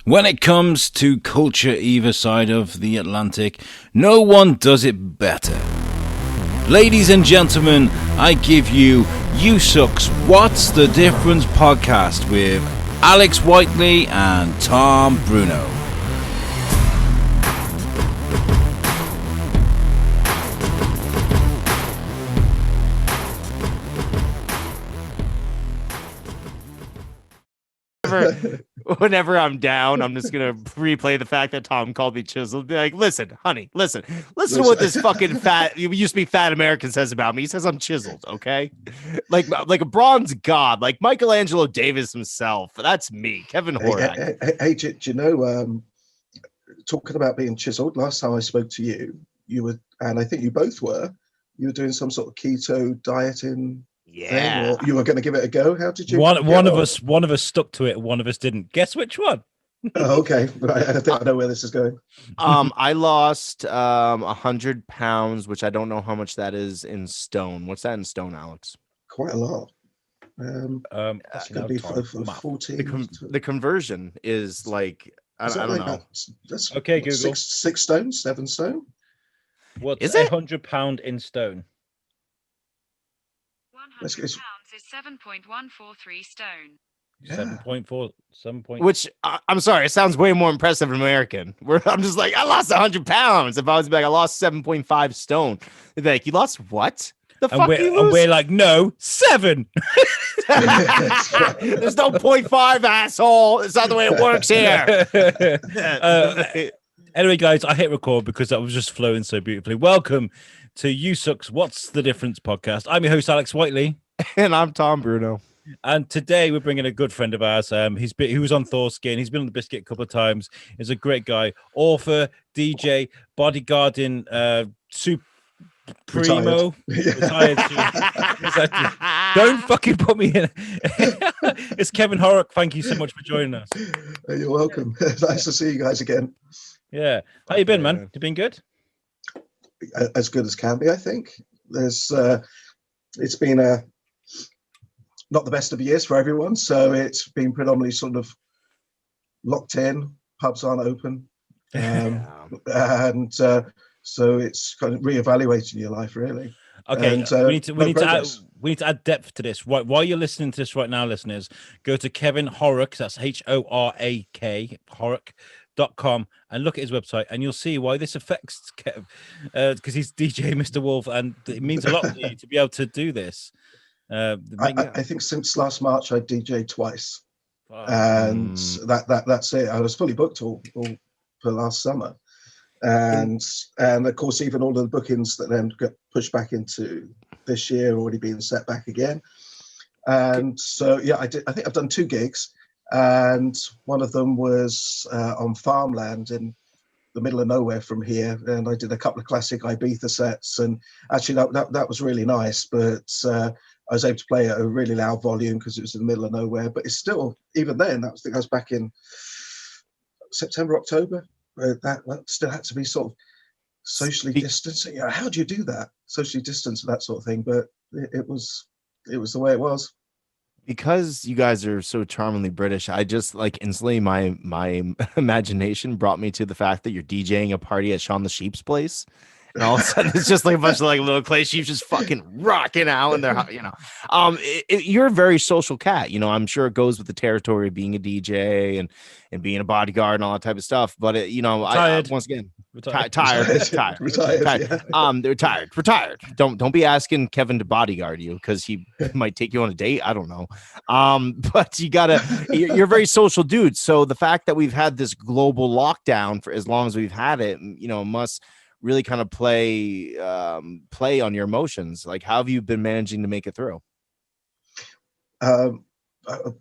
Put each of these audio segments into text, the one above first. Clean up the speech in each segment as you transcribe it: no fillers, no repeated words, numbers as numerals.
When it comes to culture either side of the Atlantic, no one does it better. Ladies and gentlemen, I give you USUK's What's the Difference podcast with Alex Whiteley and Tom Bruno. Whenever I'm down, I'm just gonna replay the fact that Tom called me chiseled. Be like, listen, honey, listen to what this fucking fat, you used to be fat American says about me. He says I'm chiseled, okay? Like a bronze god, like Michelangelo Davis himself. That's me, Kevin Horak. Hey, do you know, talking about being chiseled, last time I spoke to you, you were, and I think you both were, you were doing some sort of keto dieting. Yeah, or you were going to give it a go. How did you? One of us stuck to it. One of us didn't. Guess which one? Oh, okay, right. I think I know where this is going. I lost 100 pounds, which I don't know how much that is in stone. What's that in stone, Alex? Quite a lot. It's going to be for 14. The conversion is like I don't know. That's okay, Google. 6 stone, 7 stone. What's is it? 100 pound in stone? 100 pounds is 7.143 stone. Yeah. 7.4. Which I'm sorry, it sounds way more impressive in American. Where I'm just like, I lost 100 pounds. If I was like, I lost 7.5 stone, they'd be like, you lost what? The fuck you lose? And we're like, no, 7. There's no 0.5, asshole. It's not the way it works here. Anyway, guys, I hit record because that was just flowing so beautifully. Welcome to USUK's What's the Difference podcast. I'm your host, Alex Whiteley. And I'm Tom Bruno. And today we're bringing a good friend of ours. He was on Thorskin. He's been on the Biscuit a couple of times. He's a great guy. Author, DJ, Bodyguard in Supremo. Retired. Don't fucking put me in. It's Kevin Horak. Thank you so much for joining us. You're welcome. Nice to see you guys again. Yeah. How you been, man? You been good? As good as can be, I think. There's it's been not the best of years for everyone, so it's been predominantly sort of locked in, pubs aren't open, and so it's kind of reevaluating your life, really. Okay, and, we need to add depth to this. While you're listening to this right now, listeners, go to Kevin Horak, that's Horak, Horak.com, and look at his website, and you'll see why this affects Kev, because he's DJ Mr. Wolf, and it means a lot to you to be able to do this. I think since last March I DJed twice, and that's it. I was fully booked all for last summer, and of course even all of the bookings that then got pushed back into this year already being set back again. And so yeah, I think I've done 2 gigs. And one of them was on farmland in the middle of nowhere from here, and I did a couple of classic Ibiza sets, and actually that was really nice, but I was able to play at a really loud volume because it was in the middle of nowhere. But it's still, even then, I think I was back in September, October, that still had to be sort of socially distanced. Yeah, how do you do that, socially distanced and that sort of thing? But it was the way it was. Because you guys are so charmingly British, I just like instantly my imagination brought me to the fact that you're DJing a party at Shaun the Sheep's place, and all of a sudden it's just like a bunch of like little clay sheep just fucking rocking out in their, you're a very social cat. I'm sure it goes with the territory of being a DJ and being a bodyguard and all that type of stuff. But I once again. Tired. They're retired. Don't be asking Kevin to bodyguard you because he might take you on a date. I don't know. But you're a very social dude. So the fact that we've had this global lockdown for as long as we've had it, must really kind of play on your emotions. Like, how have you been managing to make it through?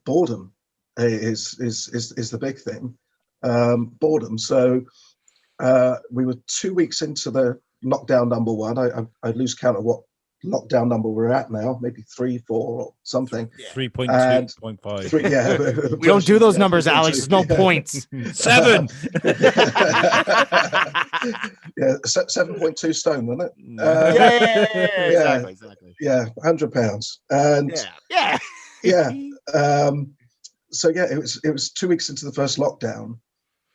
Boredom is the big thing. Boredom. So we were 2 weeks into the lockdown number 1. I lose count of what lockdown number we're at now, maybe 3, 4 or something. 3.2.5. Yeah, we don't do those numbers, Alex. There's no points. 7. Yeah, 7.2 stone, wasn't it? Exactly. Yeah, 100 pounds, and yeah. So yeah, it was 2 weeks into the first lockdown,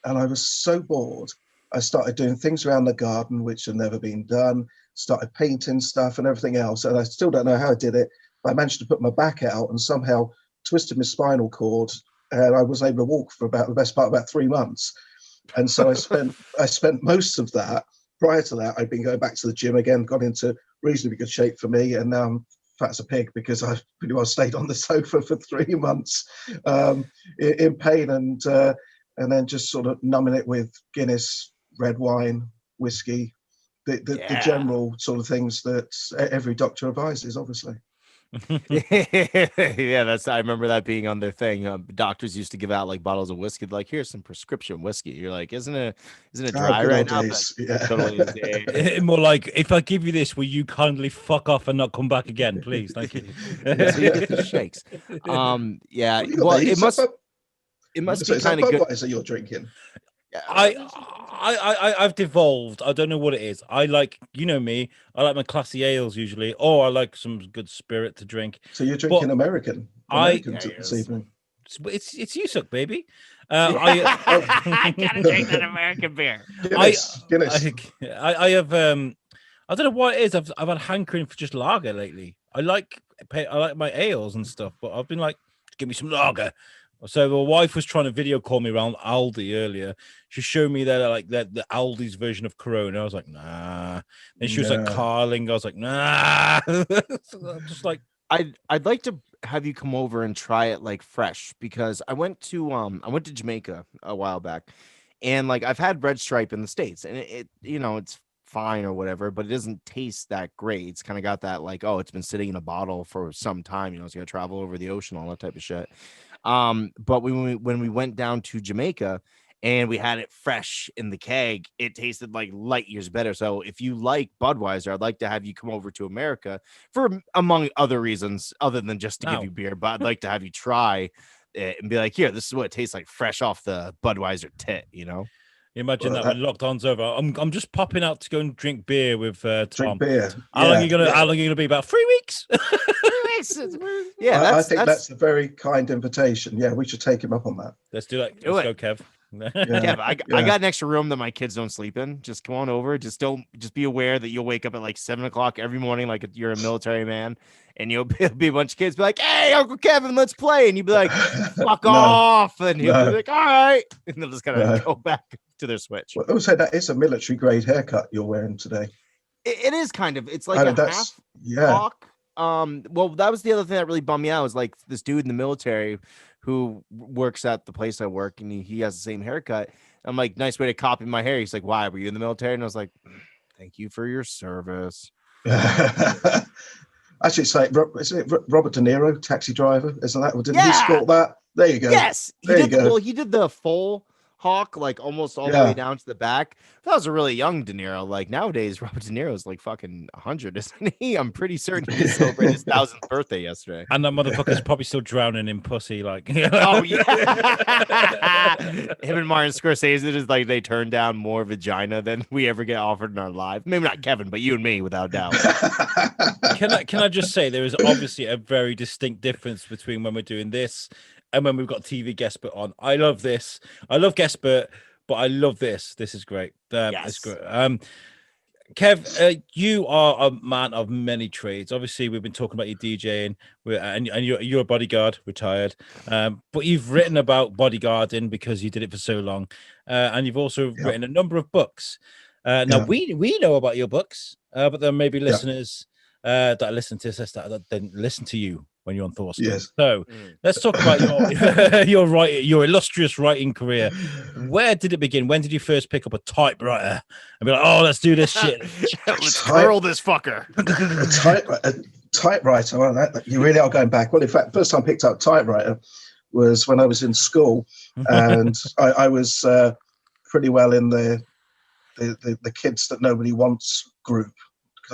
and I was so bored. I started doing things around the garden which had never been done, started painting stuff and everything else. And I still don't know how I did it, but I managed to put my back out and somehow twisted my spinal cord. And I was able to walk for about the best part of about 3 months. And so I spent most of that. Prior to that, I'd been going back to the gym again, got into reasonably good shape for me. And now I'm fat as a pig because I pretty well stayed on the sofa for 3 months in pain and then just sort of numbing it with Guinness, red wine, whiskey, the general sort of things that every doctor advises, obviously. Yeah, I remember that being on their thing. Doctors used to give out like bottles of whiskey, like, here's some prescription whiskey. You're like, isn't it dry right now? Like, Yeah. Totally is. More like, if I give you this, will you kindly fuck off and not come back again, please? Thank you. So you get the shakes. Yeah. Well, it must be kind of good. Budweiser you're drinking? I've devolved. I don't know what it is. I like, you know me, I like my classy ales usually, or I like some good spirit to drink. So you're drinking American this evening. It's USUK, baby. I gotta drink that American beer. Guinness. I have I don't know what it is. I've had hankering for just lager lately. I like my ales and stuff, but I've been like, give me some lager. So my wife was trying to video call me around Aldi earlier. She showed me the Aldi's version of Corona. I was like, nah. Then she was like Carling. I was like, nah. Just like, I'd like to have you come over and try it like fresh, because I went to Jamaica a while back, and like I've had Red Stripe in the States, and it it's fine or whatever, but it doesn't taste that great. It's kind of got that like, oh, it's been sitting in a bottle for some time, it's gonna travel over the ocean, all that type of shit. But when we went down to Jamaica and we had it fresh in the keg, it tasted like light years better. So if you like Budweiser, I'd like to have you come over to America for, among other reasons, other than just to give you beer, but I'd like to have you try it and be like, here, this is what it tastes like fresh off the Budweiser tit, Imagine that when lockdown's over. I'm just popping out to go and drink beer with Tom. Drink beer. How long are you gonna be? About 3 weeks? 3 weeks. Yeah, I think that's a very kind invitation. Yeah, we should take him up on that. Let's do that. Let's go, Kev. Yeah, I got an extra room that my kids don't sleep in. Just come on over. Just be aware that you'll wake up at like 7:00 every morning, like you're a military man, and you'll be a bunch of kids be like, "Hey, Uncle Kevin, let's play," and you'd be like, "Fuck off," and he'll be like, "All right," and they'll just kind of go back to their switch. Well, I would say that is a military grade haircut you're wearing today. It is kind of. It's like a half hawk. Well, that was the other thing that really bummed me out, was like this dude in the military who works at the place I work, and he has the same haircut. I'm like, nice way to copy my hair. He's like, why, were you in the military? And I was like, thank you for your service. Actually, it's like, isn't it Robert De Niro, Taxi Driver? Isn't that? Didn't he sport that? There you go. Yes, well, he did the full hawk, like almost all the way down to the back. That was a really young De Niro. Like nowadays, Robert De Niro is like fucking 100, isn't he? I'm pretty certain he celebrated his 1000th birthday yesterday. And that motherfucker's probably still drowning in pussy. Like, oh yeah. Him and Martin Scorsese is like, they turn down more vagina than we ever get offered in our life. Maybe not Kevin, but you and me, without doubt. Can I just say, there is obviously a very distinct difference between when we're doing this and when we've got TV Guestbert on. I love this. I love Guestbert, but I love this. This is great. It's great. Kev, you are a man of many trades. Obviously, we've been talking about your DJing, and you're a bodyguard, retired. But you've written about bodyguarding because you did it for so long, and you've also written a number of books. Now we know about your books, but there may be listeners that listen to this that didn't listen to you when you're on Thorsten. Yes. So let's talk about your illustrious writing career. Where did it begin? When did you first pick up a typewriter and be like, oh, let's do this shit? Let's curl this fucker. A typewriter. Well, you really are going back. Well, in fact, first time I picked up typewriter was when I was in school, and I was pretty well in the kids that nobody wants group.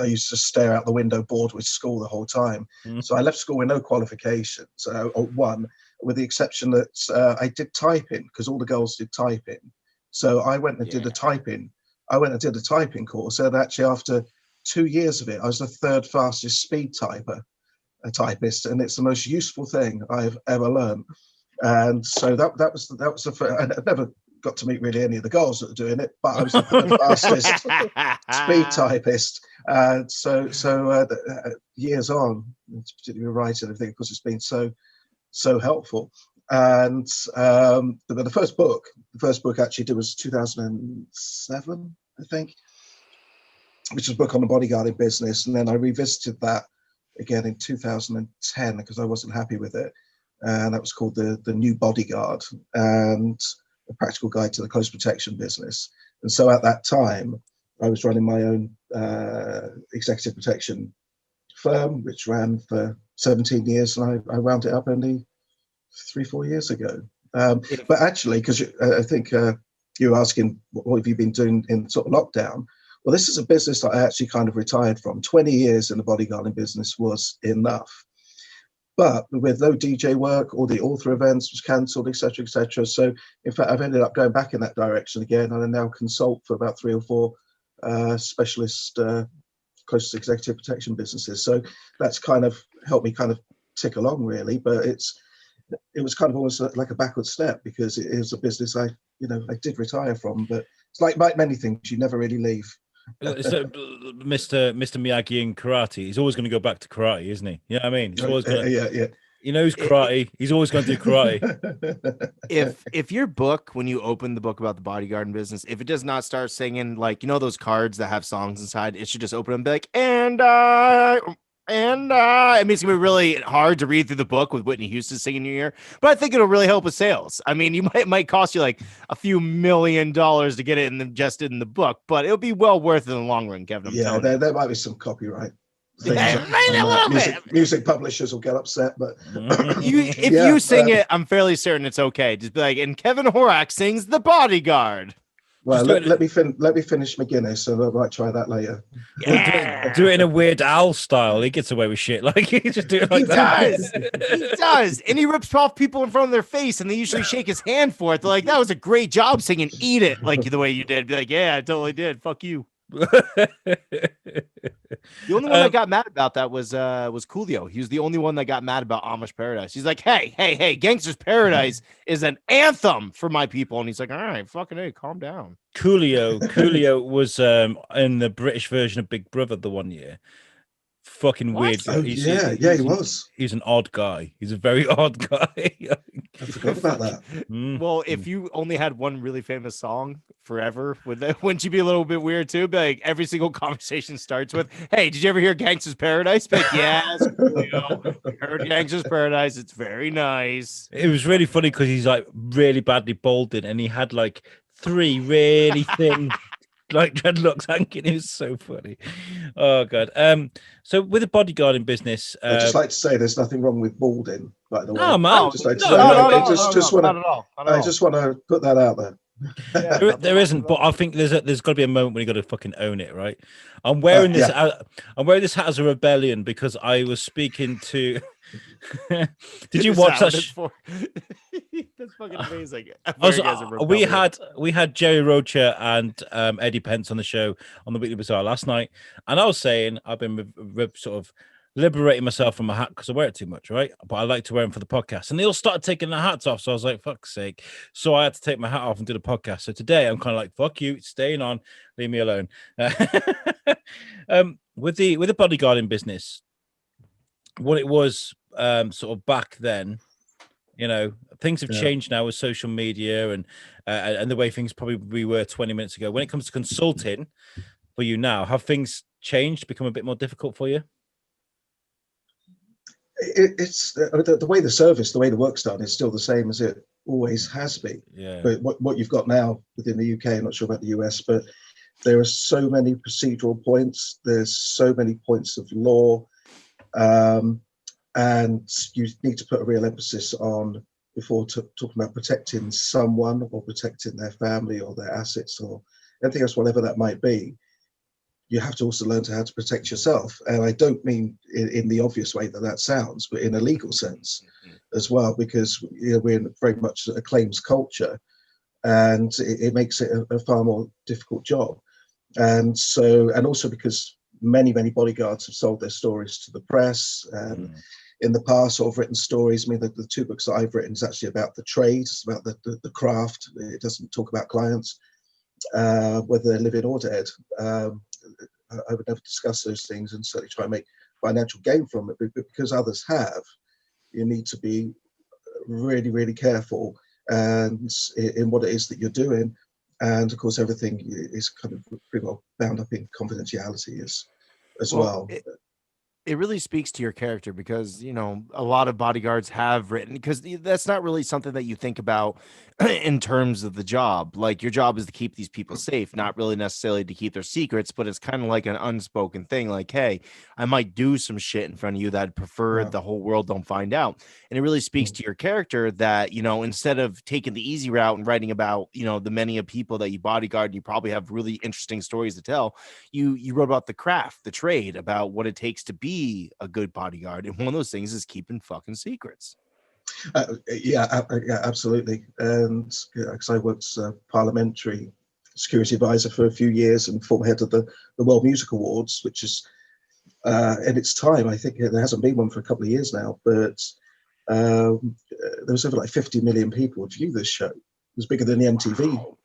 I used to stare out the window bored with school the whole time. So I left school with no qualifications, or one, with the exception that I did typing, because all the girls did typing. So I went and did a typing. I went and did a typing course, and actually after 2 years of it, I was the third fastest speed typist, and it's the most useful thing I've ever learned. And so that was the first. I'd never got to meet really any of the girls that were doing it, but I was the fastest speed typist. Years on, particularly writing, I think, because it's been so helpful. And the first book actually did was 2007, I think, which was a book on the bodyguarding business. And then I revisited that again in 2010 because I wasn't happy with it. And that was called the New Bodyguard, and a practical guide to the close protection business. And so at that time, I was running my own executive protection firm, which ran for 17 years, and I wound it up only 3-4 years ago. But actually, because I think you were asking, what have you been doing in sort of lockdown? Well, this is a business that I actually kind of retired from. 20 years in the bodyguarding business was enough. But with no DJ work, all the author events was cancelled, etc., etc. So, in fact, I've ended up going back in that direction again, and I now consult for about 3 or 4 specialist close executive protection businesses. So that's kind of helped me kind of tick along, really. But it was kind of almost like a backward step, because it is a business I did retire from. But it's like many things, you never really leave. So, Mr. Miyagi in karate, he's always going to go back to karate, isn't he? You know what I mean? He's always going to, yeah. He knows karate. He's always going to do karate. If your book, when you open the book about the bodyguarding business, if it does not start singing, like, those cards that have songs inside, it should just open and be like, I mean, it's gonna be really hard to read through the book with Whitney Houston singing in your ear, but I think it'll really help with sales. I mean, it might cost you like a few $1 million to get it ingested in the book, but it'll be well worth it in the long run, Kevin. There might be some copyright things. Yeah, music publishers will get upset, but if you sing it, I'm fairly certain it's okay. Just be like, and Kevin Horak sings The Bodyguard. Well, let me finish McGuinness, and I might try that later. Yeah. Do it in a Weird Al style. He gets away with shit. Like, he just do it like that. He does. And he rips off people in front of their face, and they usually shake his hand for it. They're like, that was a great job singing Eat It, like the way you did. Be like, yeah, I totally did. Fuck you. The only one that got mad about that was Coolio. He was the only one that got mad about Amish Paradise. He's like, hey, Gangster's Paradise is an anthem for my people. And he's like, all right, fucking hey, calm down. Coolio was in the British version of Big Brother the one year. Fucking weird. Oh, he was. He's an odd guy. He's a very odd guy. I forgot about that. Well, if you only had one really famous song forever, wouldn't you be a little bit weird too? Be like, every single conversation starts with, "Hey, did you ever hear Gangsta's Paradise?" Be like, yes, we heard Gangsta's Paradise. It's very nice. It was really funny because he's like really badly balding, and he had like 3 really thin like dreadlocks hanging. It was so funny. Oh god. So with the bodyguarding business, I'd just like to say there's nothing wrong with balding, by the way. Oh man, I just want to put that out there. Yeah. There isn't, but I think there's got to be a moment when you got to fucking own it, right? I'm wearing this. I'm wearing this hat as a rebellion because I was speaking to. Did you watch that? That's fucking amazing. We had Jerry Rocha and Eddie Pence on the show on the Weekly Bazaar last night, and I was saying I've been sort of liberating myself from my hat because I wear it too much, right? But I like to wear them for the podcast, and they all started taking their hats off. So I was like, "Fuck's sake!" So I had to take my hat off and do the podcast. So today I'm kind of like, "Fuck you, it's staying on, leave me alone." With the bodyguarding business, what it was sort of back then, things have changed now with social media and the way things probably were 20 minutes ago. When it comes to consulting for you now, have things changed, become a bit more difficult for you? It's the way the way the work's done is still the same as it always has been. Yeah. But what you've got now within the UK, I'm not sure about the US, but there are so many procedural points. There's so many points of law, and you need to put a real emphasis on before talking about protecting someone or protecting their family or their assets or anything else, whatever that might be. You have to also learn how to protect yourself. And I don't mean in the obvious way that sounds, but in a legal sense as well, because we're in very much a claims culture, and it makes it a far more difficult job. And also because many bodyguards have sold their stories to the press. in the past, or I've written stories. I mean, the 2 books that I've written is actually about the trade, it's about the craft. It doesn't talk about clients, whether they're living or dead. I would never discuss those things and certainly try and make financial gain from it, but because others have, you need to be really, really careful and in what it is that you're doing. And of course, everything is kind of pretty well bound up in confidentiality as well. It really speaks to your character because, you know, a lot of bodyguards have written, because that's not really something that you think about in terms of the job. Like, your job is to keep these people safe, not really necessarily to keep their secrets, but it's kind of like an unspoken thing. Like, hey, I might do some shit in front of you that I'd prefer the whole world don't find out. And it really speaks to your character that, you know, instead of taking the easy route and writing about, you know, the many of people that you bodyguard, you probably have really interesting stories to tell. You wrote about the craft, the trade, about what it takes to be a good bodyguard, and one of those things is keeping fucking secrets. Yeah, absolutely. And because I worked as a parliamentary security advisor for a few years and former head of the World Music Awards, which is in its time, I think there hasn't been one for a couple of years now, but there was over like 50 million people would view this show. It was bigger than the MTV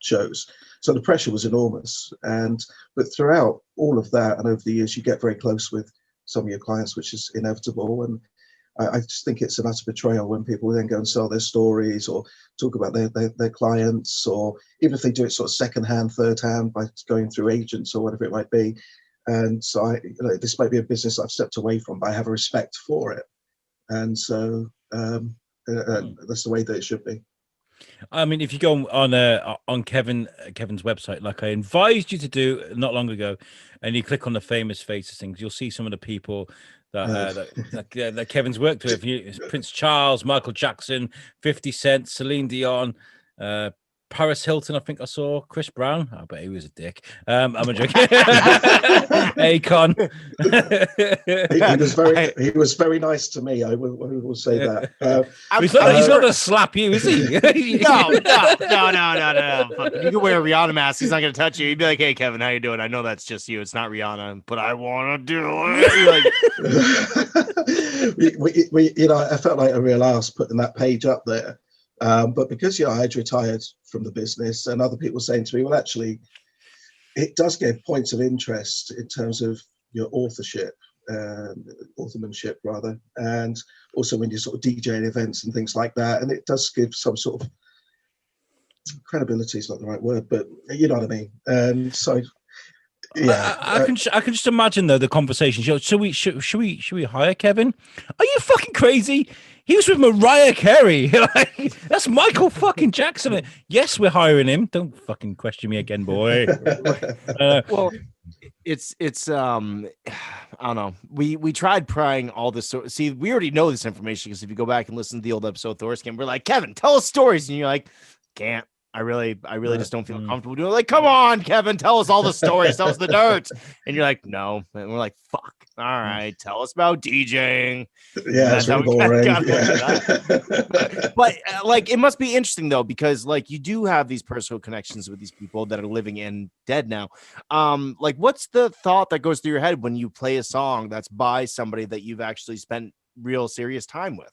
shows. So the pressure was enormous. But throughout all of that and over the years, you get very close with some of your clients, which is inevitable. And I just think it's an utter betrayal when people then go and sell their stories or talk about their clients, or even if they do it sort of second-hand, third-hand by going through agents or whatever it might be. And so this might be a business I've stepped away from, but I have a respect for it. And so that's the way that it should be. I mean, if you go on Kevin's website, like I advised you to do not long ago, and you click on the famous faces things, you'll see some of the people that Kevin's worked with. Prince Charles, Michael Jackson, 50 Cent, Celine Dion, Paris Hilton, I think I saw, Chris Brown. I bet he was a dick. I'm a joke. Akon. He was very nice to me. I will say that. He's not going to slap you, is he? No. You can wear a Rihanna mask. He's not going to touch you. He'd be like, "Hey, Kevin, how you doing? I know that's just you. It's not Rihanna, but I want to do it." I felt like a real ass putting that page up there. But because I'd retired from the business, and other people saying to me, well, actually, it does give points of interest in terms of your authorship, authormanship rather, and also when you're sort of DJing events and things like that, and it does give some sort of credibility is not the right word, but you know what I mean. And so yeah, I can just imagine though the conversation. Should we hire Kevin? Are you fucking crazy? He was with Mariah Carey. That's Michael fucking Jackson. Yes, we're hiring him. Don't fucking question me again, boy. Well, it's I don't know. We tried prying all this. See, we already know this information because if you go back and listen to the old episode of Thorskin, we're like, Kevin, tell us stories, and you're like, can't. I really just don't feel comfortable doing it. Like, come on, Kevin, tell us all the stories, tell us the dirt. And you're like, no. And we're like, fuck. All right, tell us about DJing. Yeah, it's really boring. But like, it must be interesting though, because like you do have these personal connections with these people that are living and dead now. Like, what's the thought that goes through your head when you play a song that's by somebody that you've actually spent real serious time with?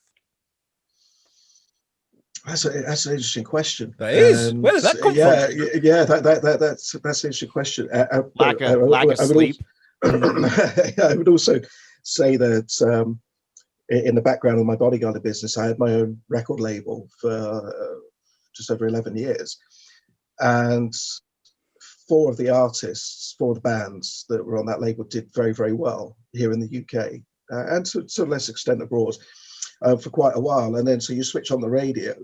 That's an interesting question. That is. Where does that come from? Yeah, that's an interesting question. Lack of sleep. I would also say that in the background of my bodyguarding business, I had my own record label for just over 11 years. And four of the bands that were on that label did very, very well here in the UK and to a less extent abroad for quite a while. And then so you switch on the radio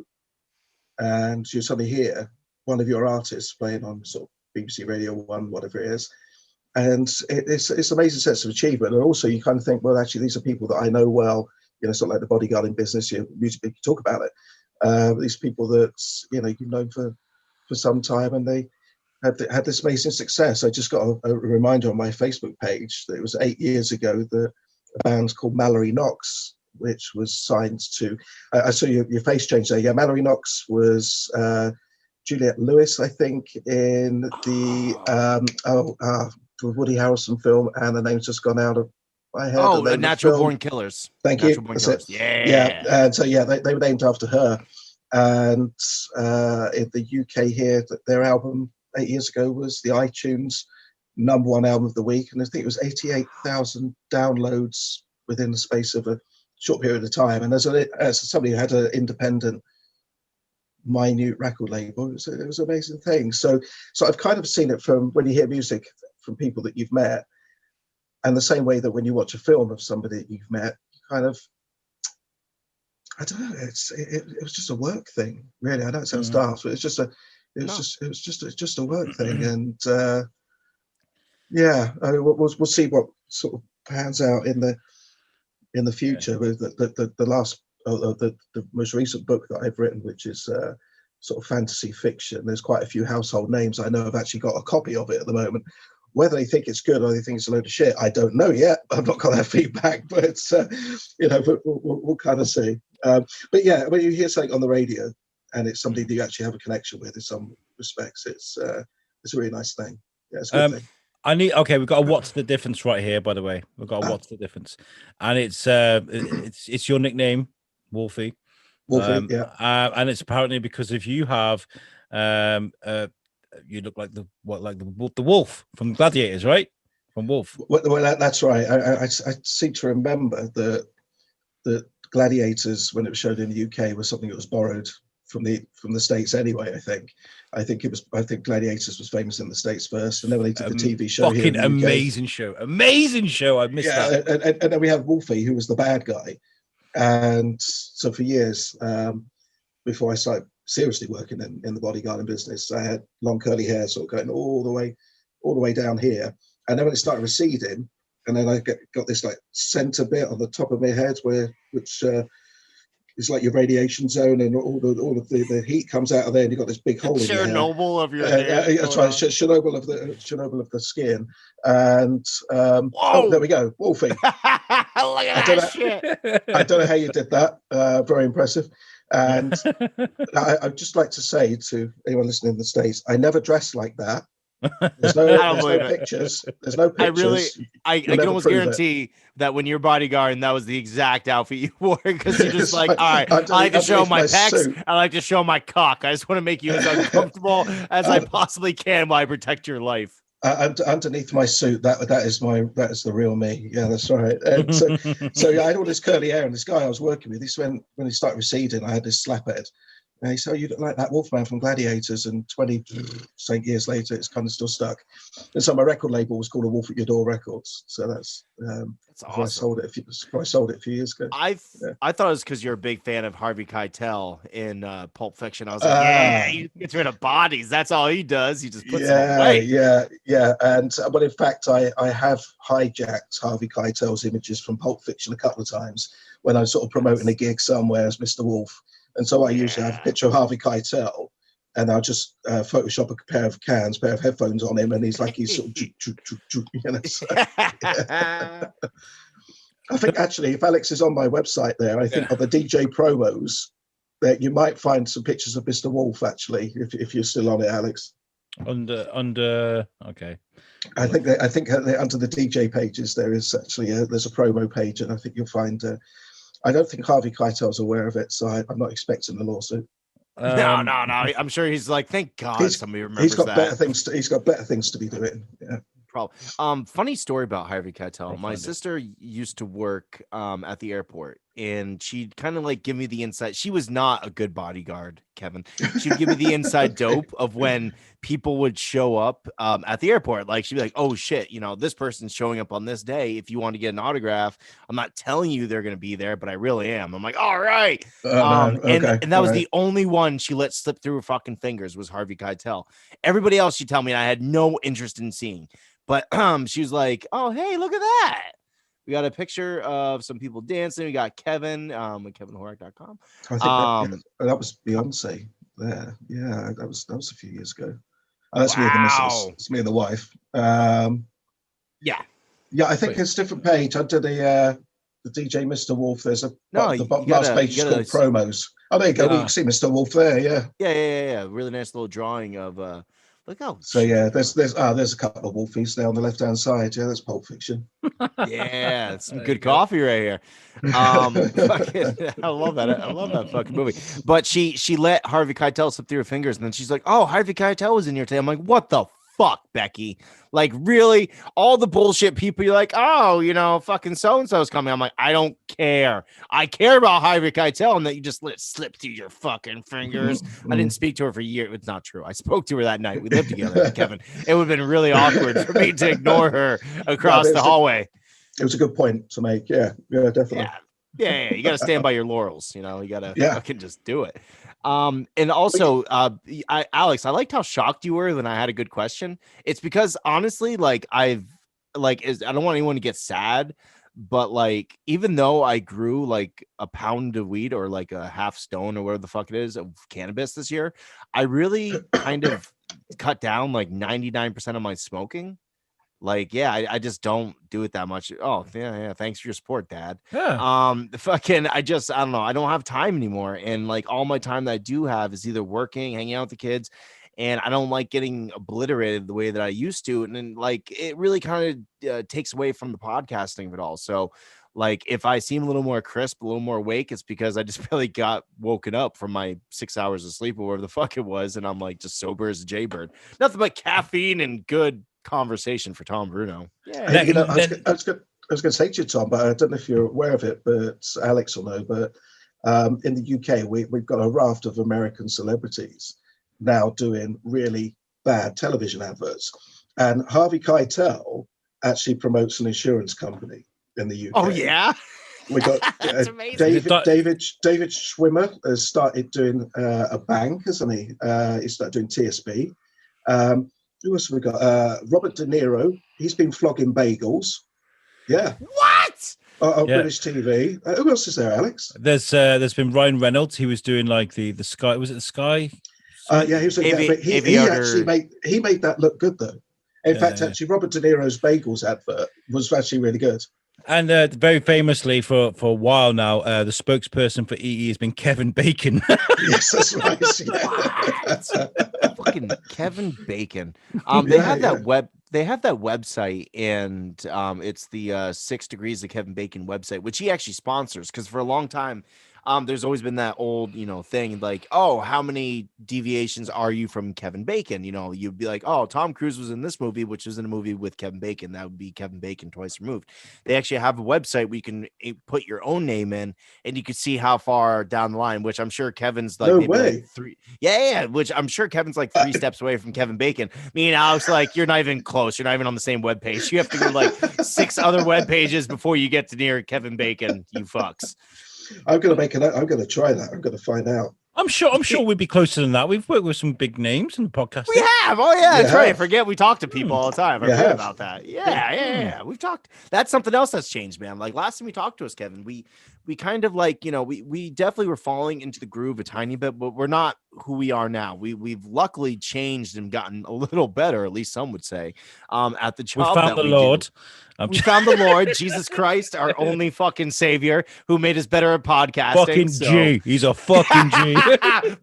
and you suddenly hear one of your artists playing on sort of BBC Radio 1, whatever it is. And it's an amazing sense of achievement. And also you kind of think, well, actually, these are people that I know well, sort of like the bodyguarding business, music, you talk about it. These people that, you've known for some time, and they had this amazing success. I just got a reminder on my Facebook page that it was 8 years ago that a band called Mallory Knox, which was signed to, I saw your face change there. Yeah, Mallory Knox was Juliette Lewis, I think, in the Woody Harrelson film, and the name's just gone out of I had the Natural Born Killers. Thank Natural you. Born That's Killers. it. Yeah. And so they were named after her. And in the UK here, their album 8 years ago was the iTunes #1 album of the week, and I think it was 88,000 downloads within the space of a short period of time. And as somebody who had an independent, minute record label, it was an amazing thing. So I've kind of seen it from when you hear music from people that you've met, and the same way that when you watch a film of somebody that you've met, you kind of, I don't know, it was just a work thing, really. I know it sounds daft, but it was just a work thing. And yeah, I mean, we'll see what sort of pans out in the future. With the last, the most recent book that I've written, which is sort of fantasy fiction. There's quite a few household names I know have actually got a copy of it at the moment. Whether they think it's good or they think it's a load of shit, I don't know yet. I've not got their feedback, but it's, we'll kind of see. But yeah, when you hear something on the radio and it's somebody that you actually have a connection with in some respects, it's a really nice thing. Yeah, it's a good thing. We've got a what's the difference right here, by the way. We've got a what's the difference. And it's your nickname, Wolfie. Wolfie, yeah. And it's apparently because if you have you look like the wolf from Gladiators, right? From Wolf. Well, that's right. I seem to remember that Gladiators, when it was showed in the UK, was something that was borrowed from the States anyway. I think Gladiators was famous in the States first, and then when they did the TV show here in the amazing UK, amazing show. I missed that. And then we have Wolfie, who was the bad guy, and so for years before I started seriously working in the bodyguarding business, I had long curly hair, sort of going all the way down here, and then when it started receding, and then I got this like center bit on the top of my head which is like your radiation zone, and all of the heat comes out of there, and you've got this big hole in your hair. Chernobyl of your hair. That's right, Chernobyl of the skin. And there we go, Wolfie. Look at that shit. I don't know how you did that. Very impressive. And I'd just like to say to anyone listening in the States, I never dressed like that. There's no pictures. There's no pictures. I can almost guarantee that when you're bodyguard, and that was the exact outfit you wore, because you're just like, all right, I like to show my pecs, I like to show my cock. I just want to make you as uncomfortable as I possibly can while I protect your life. Underneath my suit, that is the real me. Yeah, that's right. And so yeah, I had all this curly hair, and this guy I was working with, when he started receding, I had this slap head. And he said, "Oh, you look like that Wolfman from Gladiators," and 20 years later, it's kind of still stuck. And so my record label was called A Wolf at Your Door Records. So that's awesome. I sold it a few years ago. I thought it was because you're a big fan of Harvey Keitel in Pulp Fiction. I was like, he gets rid of bodies. That's all he does. He just puts them away. Yeah. And but in fact, I have hijacked Harvey Keitel's images from Pulp Fiction a couple of times when I was sort of promoting a gig somewhere as Mr. Wolf. And so I usually have a picture of Harvey Keitel, and I'll just Photoshop a pair of headphones on him, and he's like, he's sort of, so, yeah. I think actually, if Alex is on my website there, I think on the DJ promos, that you might find some pictures of Mr. Wolf, actually, if you're still on it, Alex. Under okay. I think under the DJ pages there is actually there's a promo page, and I think you'll find. I don't think Harvey Keitel's aware of it, so I'm not expecting a lawsuit. No. I'm sure he's like, thank God somebody remembers he's got that. He's got better things to be doing. Yeah. Probably. Funny story about Harvey Keitel. My sister used to work at the airport, and she'd kind of like give me the insight. She was not a good bodyguard, Kevin. She'd give me the inside dope of when people would show up at the airport. Like, she'd be like, "Oh shit, this person's showing up on this day. If you want to get an autograph, I'm not telling you they're going to be there, but I really am." I'm like, "All right." And that was the only one she let slip through her fucking fingers was Harvey Keitel. Everybody else she'd tell me I had no interest in seeing. But she was like, "Oh, hey, look at that. We got a picture of some people dancing. We got Kevin at kevinhorak.com." I think that was Beyonce there. Yeah, that was a few years ago. That's me and the missus. It's me and the wife. Yeah, I think it's a different page. Under the DJ Mr. Wolf, there's the last page is called promos. Oh, there you go. You can see Mr. Wolf there. Yeah. Really nice little drawing of Look out. So yeah, there's a couple of Wolfies there on the left hand side. Yeah, that's Pulp Fiction. Yeah, it's some good coffee right here. Fucking, I love that. I love that fucking movie. But she let Harvey Keitel slip through her fingers, and then she's like, "Oh, Harvey Keitel was in here today." I'm like, "What the fuck, Becky? Like, really? All the bullshit people, you're like, oh, fucking so and so's coming." I'm like, I don't care. I care about Harvey Keitel, and that you just let it slip through your fucking fingers. I didn't speak to her for years. It's not true. I spoke to her that night. We lived together, Kevin. It would have been really awkward for me to ignore her across the hallway. It was a good point to make. Yeah, definitely. Yeah. You got to stand by your laurels. You got to fucking just do it. And also, Alex, I liked how shocked you were when I had a good question. It's because honestly, I don't want anyone to get sad, but like, even though I grew like a pound of weed or like a half stone or whatever the fuck it is of cannabis this year, I really kind of cut down like 99% of my smoking. Like, yeah, I just don't do it that much. Oh, yeah. Thanks for your support, Dad. Yeah. I don't know. I don't have time anymore. And like all my time that I do have is either working, hanging out with the kids, and I don't like getting obliterated the way that I used to. And then like it really kind of takes away from the podcasting of it all. So like if I seem a little more crisp, a little more awake, it's because I just really got woken up from my 6 hours of sleep or whatever the fuck it was. And I'm like just sober as a jaybird. Nothing but caffeine and good conversation for Tom Bruno. Yeah, I was going to say to you, Tom, but I don't know if you're aware of it, but Alex will know. But in the UK, we've got a raft of American celebrities now doing really bad television adverts, and Harvey Keitel actually promotes an insurance company in the UK. Oh yeah, we got David Schwimmer has started doing a bank, hasn't he? He started doing TSB. Who else have we got? Robert De Niro. He's been flogging bagels. Yeah. What? On British TV. Who else is there, Alex? There's been Ryan Reynolds. He was doing like the Sky. Was it the Sky? Yeah, he was. He made that look good though. In fact, actually, Robert De Niro's bagels advert was actually really good. And very famously for a while now, the spokesperson for EE has been Kevin Bacon. Yes, that's right. Fucking Kevin Bacon. They have that website, and it's the 6 Degrees of Kevin Bacon website, which he actually sponsors, because for a long time there's always been that old thing like, oh, how many deviations are you from Kevin Bacon? You'd be like, oh, Tom Cruise was in this movie, which is in a movie with Kevin Bacon. That would be Kevin Bacon twice removed. They actually have a website where you can put your own name in, and you can see how far down the line, which I'm sure Kevin's like, like 3. Yeah, which I'm sure Kevin's like 3 steps away from Kevin Bacon. Me and Alex, like, you're not even close. You're not even on the same webpage. You have to go like 6 other web pages before you get to near Kevin Bacon. You fucks. I'm going to try that. I'm going to find out. I'm sure we'd be closer than that. We've worked with some big names in the podcast. We have. Oh yeah, that's right. I forget we talk to people all the time. I forget about that. Yeah. We've talked. That's something else that's changed, man. Like last time you talked to us, Kevin, we kind of like, we definitely were falling into the groove a tiny bit, but we're not who we are now. We've luckily changed and gotten a little better, at least some would say, at the job. We found the Lord. We found the Lord, Jesus Christ, our only fucking savior, who made us better at podcasting. Fucking G. He's a fucking G.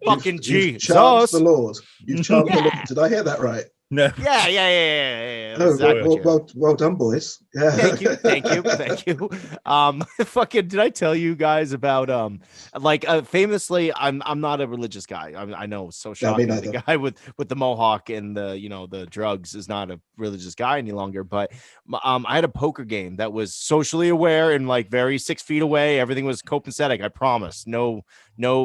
Fucking G. You've charmed the Lord. You've charmed the Lord. Did I hear that right? No. Yeah. Oh, exactly well done, boys. Yeah. Thank you. Fucking, did I tell you guys about famously, I'm not a religious guy. I know, so shocking. The guy with the mohawk and the drugs is not a religious guy any longer. But I had a poker game that was socially aware and like very 6 feet away. Everything was copacetic. I promise. No,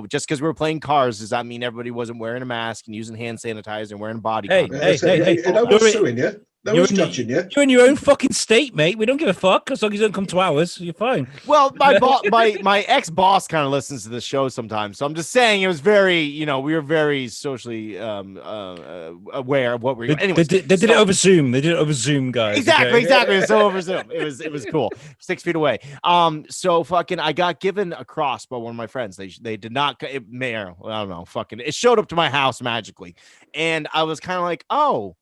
just because we were playing cards, does that mean everybody wasn't wearing a mask and using hand sanitizer and wearing Bodyguard? Hey, no one's suing you. No one's judging you. You're in your own fucking state, mate. We don't give a fuck as long as you don't come to ours. You're fine. Well, my ex-boss kind of listens to the show sometimes, so I'm just saying it was very, we were very socially aware of what we were. Anyways, they did it over Zoom. They did it over Zoom, guys. Exactly. So over Zoom, it was cool. 6 feet away. So fucking, I got given a cross by one of my friends. They did not. I don't know. Fucking, it showed up to my house magically, and I was kind of like, oh.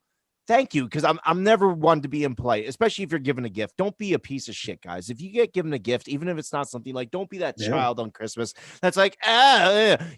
Thank you, because I'm never one to be impolite, especially if you're given a gift. Don't be a piece of shit, guys. If you get given a gift, even if it's not something like, don't be that child on Christmas that's like,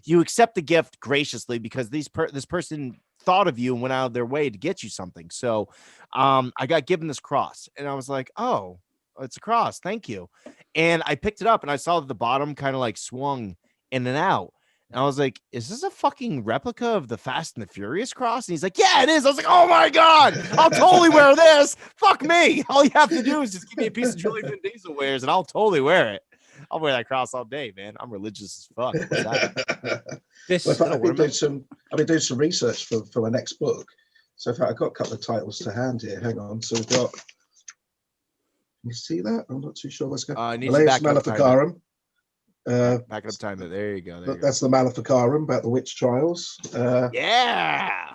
you accept the gift graciously because this person thought of you and went out of their way to get you something. So I got given this cross and I was like, oh, it's a cross. Thank you. And I picked it up and I saw that the bottom kind of like swung in and out. And I was like, is this a fucking replica of the Fast and the Furious cross? And he's like, yeah, it is. I was like, oh my God, I'll totally wear this. Fuck me. All you have to do is just give me a piece of Julie Vin Diesel wears and I'll totally wear it. I'll wear that cross all day, man. I'm religious as fuck. What's that? I've been doing some research for my next book. So in fact, I've got a couple of titles to hand here. Hang on. So we've got, can you see that? I'm not too sure what's going on. Maleficarum. Back it up time. There you go. That's the Maleficarum about the witch trials. Yeah.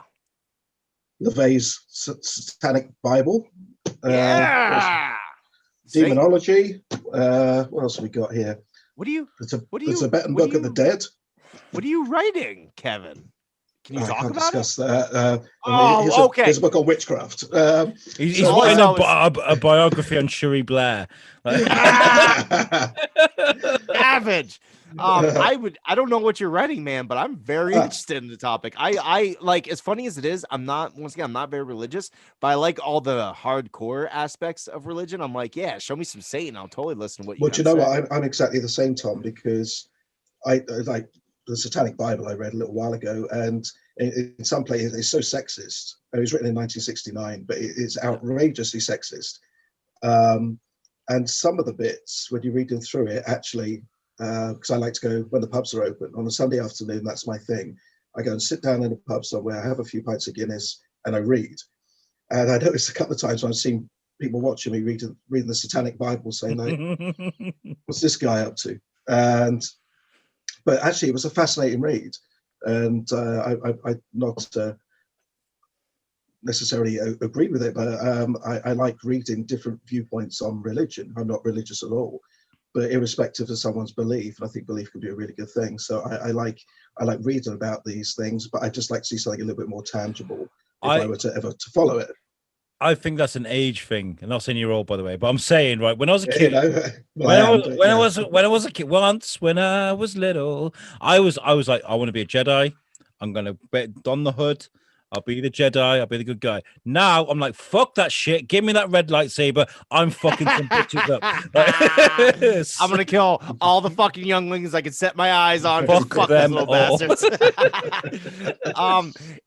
LaVey's Satanic Bible. Yeah. Demonology. What else have we got here? It's a Tibetan book of the dead. What are you writing, Kevin? Can you talk about discuss it? That. Okay. Here's a book on witchcraft. He's writing a biography on Cherie Blair. Savage. I don't know what you're writing, man, but I'm very interested in the topic. I like, as funny as it is, I'm not very religious, but I like all the hardcore aspects of religion. I'm like, yeah, show me some Satan. I'll totally listen to what you Well, do you know what? I'm exactly the same, Tom, because I like the Satanic Bible I read a little while ago, and in some places it's so sexist. It was written in 1969, but it is outrageously sexist. And some of the bits, when you're reading through it, actually, because I like to go when the pubs are open on a Sunday afternoon, that's my thing. I go and sit down in a pub somewhere, I have a few pints of Guinness, and I read. And I noticed a couple of times when I've seen people watching me reading the Satanic Bible, saying, like, what's this guy up to? But actually, it was a fascinating read, and I not necessarily agree with it, but I like reading different viewpoints on religion. I'm not religious at all, but irrespective of someone's belief, I think belief can be a really good thing. So I like reading about these things, but I just like to see something a little bit more tangible if I were to ever to follow it. I think that's an age thing, and not saying you're old, by the way. But I'm saying, right, when I was a kid, when I was a kid, once when I was little, I was like, I want to be a Jedi. I'm gonna don the hood. I'll be the Jedi. I'll be the good guy. Now I'm like, fuck that shit. Give me that red lightsaber. I'm fucking some bitches up. I'm gonna kill all the fucking younglings I can set my eyes on. Fuck them little all. bastards.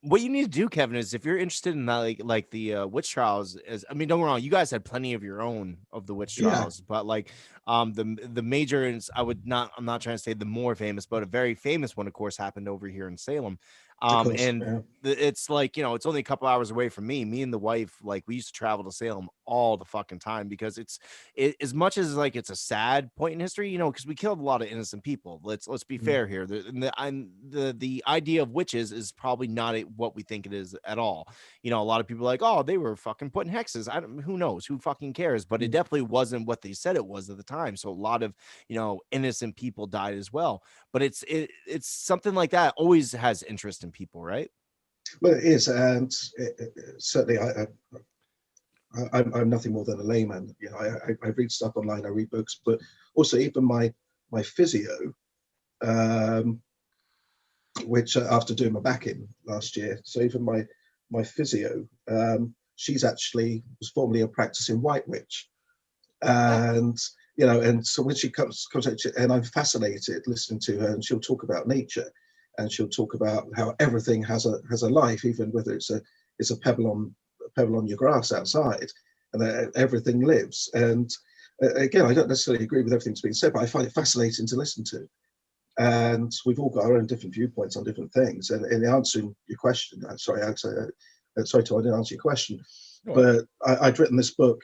What you need to do, Kevin, is if you're interested in that, like the witch trials, I mean, don't get me wrong, you guys had plenty of your own of the witch trials, but like the major, and I'm not trying to say the more famous, but a very famous one, of course, happened over here in Salem. It's like, it's only a couple hours away from me and the wife, like, we used to travel to Salem all the fucking time because it's as much as like it's a sad point in history, because we killed a lot of innocent people. Let's be fair here. The idea of witches is probably not what we think it is at all. A lot of people are like, oh, they were fucking putting hexes. Who knows? Who fucking cares? But it definitely wasn't what they said it was at the time. So a lot of innocent people died as well. But it's something like that always has interest in people, right? Well, it is, and certainly I'm nothing more than a layman. I read stuff online, I read books, but also even my physio, which after doing my back in last year, so even my physio, she's actually was formerly a practicing white witch, and and so when she comes and I'm fascinated listening to her, and she'll talk about nature. And she'll talk about how everything has a life, even whether it's a pebble on your grass outside, and that everything lives. And again, I don't necessarily agree with everything that's being said, but I find it fascinating to listen to. And we've all got our own different viewpoints on different things. And in answering your question, sorry, Alex, sorry, Tom, I didn't answer your question, but I'd written this book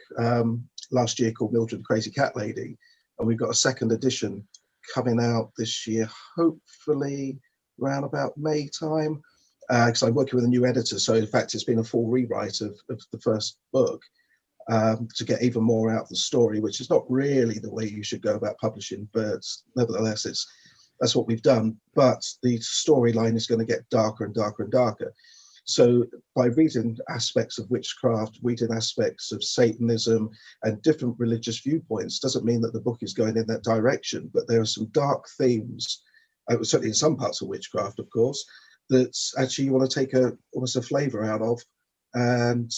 last year called Mildred, the Crazy Cat Lady, and we've got a second edition coming out this year, hopefully around about May time, because I'm working with a new editor. So in fact, it's been a full rewrite of the first book to get even more out of the story, which is not really the way you should go about publishing, but nevertheless, that's what we've done. But the storyline is going to get darker and darker and darker. So by reading aspects of witchcraft, reading aspects of Satanism and different religious viewpoints doesn't mean that the book is going in that direction, but there are some dark themes, certainly in some parts of witchcraft, of course, that's actually you want to take almost a flavor out of, and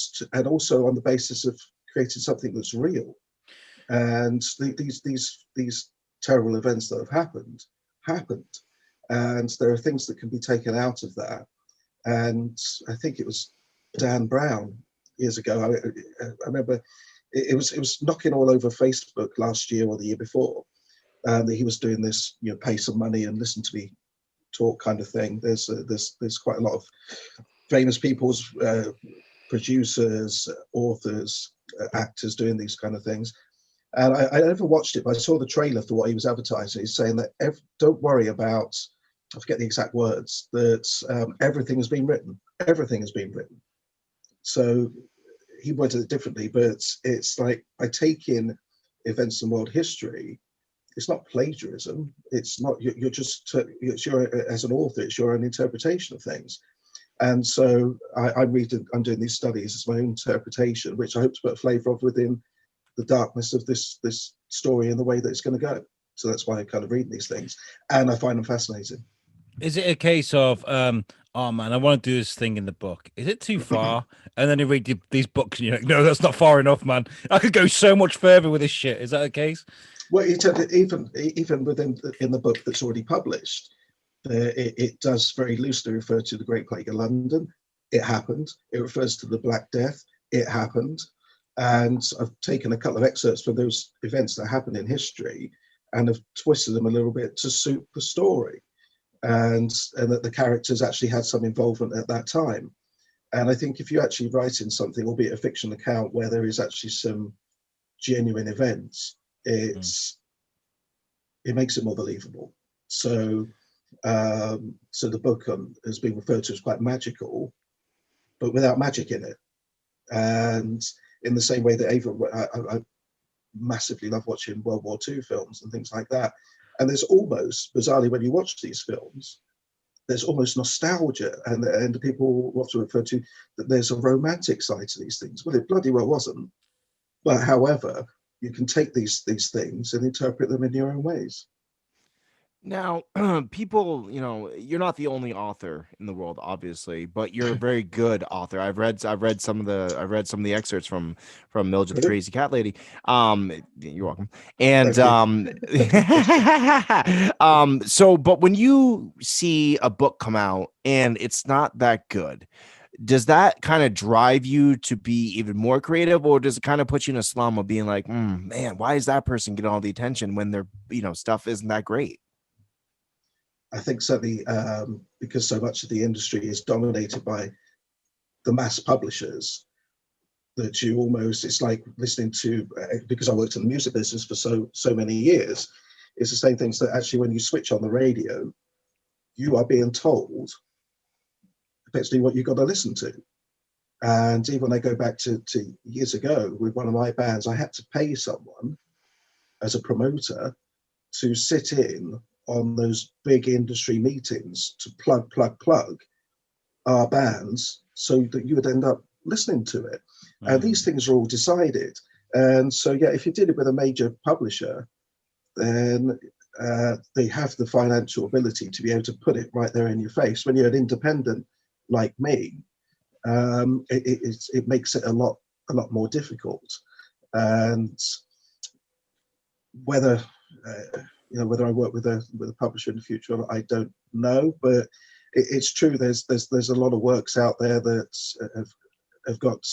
also on the basis of creating something that's real. And these terrible events that have happened, and there are things that can be taken out of that. And I think it was Dan Brown years ago. I remember it was knocking all over Facebook last year or the year before, that he was doing this, pay some money and listen to me talk kind of thing. There's quite a lot of famous people's producers, authors, actors doing these kind of things. And I never watched it, but I saw the trailer for what he was advertising. He's saying that don't worry about, I forget the exact words, that everything has been written. Everything has been written. So he worded it differently, but it's like by taking events in world history, it's not plagiarism. It's not, as an author, it's your own interpretation of things. And so I'm doing these studies as my own interpretation, which I hope to put a flavor of within the darkness of this story and the way that it's going to go. So that's why I'm kind of reading these things, and I find them fascinating. Is it a case of, oh man, I want to do this thing in the book. Is it too far? And then you read these books and you're like, no, that's not far enough, man. I could go so much further with this shit. Is that the case? Well, even within in the book that's already published, it does very loosely refer to the Great Plague of London. It happened. It refers to the Black Death. It happened. And I've taken a couple of excerpts from those events that happened in history and have twisted them a little bit to suit the story. And that the characters actually had some involvement at that time. And I think if you actually write in something, albeit a fiction account, where there is actually some genuine events, it makes it more believable. So the book has been referred to as quite magical, but without magic in it. And in the same way that I massively love watching World War II films and things like that. And there's almost, bizarrely, when you watch these films, there's almost nostalgia, and people often refer to that there's a romantic side to these things. Well, it bloody well wasn't. But however, you can take these things and interpret them in your own ways. Now, people, you're not the only author in the world, obviously, but you're a very good author. I've read some of the excerpts from Mildred the Crazy Cat Lady. You're welcome. And so, but when you see a book come out and it's not that good, does that kind of drive you to be even more creative, or does it kind of put you in a slum of being like, man, why is that person getting all the attention when their stuff isn't that great? I think certainly because so much of the industry is dominated by the mass publishers, that you almost, it's like listening to, because I worked in the music business for so many years, it's the same things that actually when you switch on the radio, you are being told effectively what you've got to listen to. And even when I go back to years ago with one of my bands, I had to pay someone as a promoter to sit in on those big industry meetings to plug our bands so that you would end up listening to it. And these things are all decided. And so, yeah, if you did it with a major publisher, then they have the financial ability to be able to put it right there in your face. When you're an independent like me, it makes it a lot more difficult. And whether whether I work with a publisher in the future, I don't know, but it's true. There's a lot of works out there that have got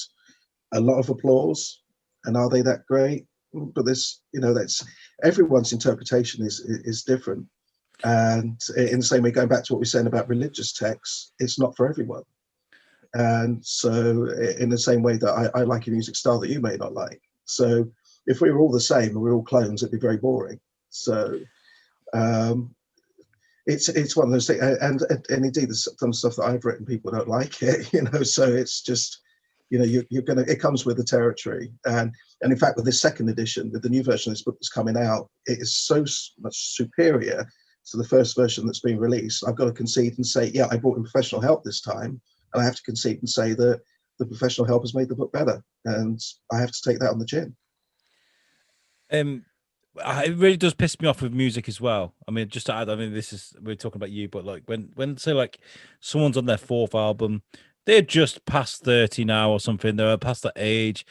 a lot of applause, and are they that great? But there's that's everyone's interpretation is different, and in the same way, going back to what we were saying about religious texts, it's not for everyone. And so, in the same way that I like a music style that you may not like, so if we were all the same and we're all clones, it'd be very boring. So it's one of those things, and indeed there's some stuff that I've written, people don't like it, so it's just, you're gonna, it comes with the territory. And in fact, with this second edition, with the new version of this book that's coming out, it is so much superior to the first version that's been released. I've got to concede and say, yeah, I brought in professional help this time, and I have to concede and say that the professional help has made the book better, and I have to take that on the chin. It really does piss me off with music as well. I mean, just to add, I mean, we're talking about you, but like when say like someone's on their fourth album, they're just past 30 now or something, they're past that age,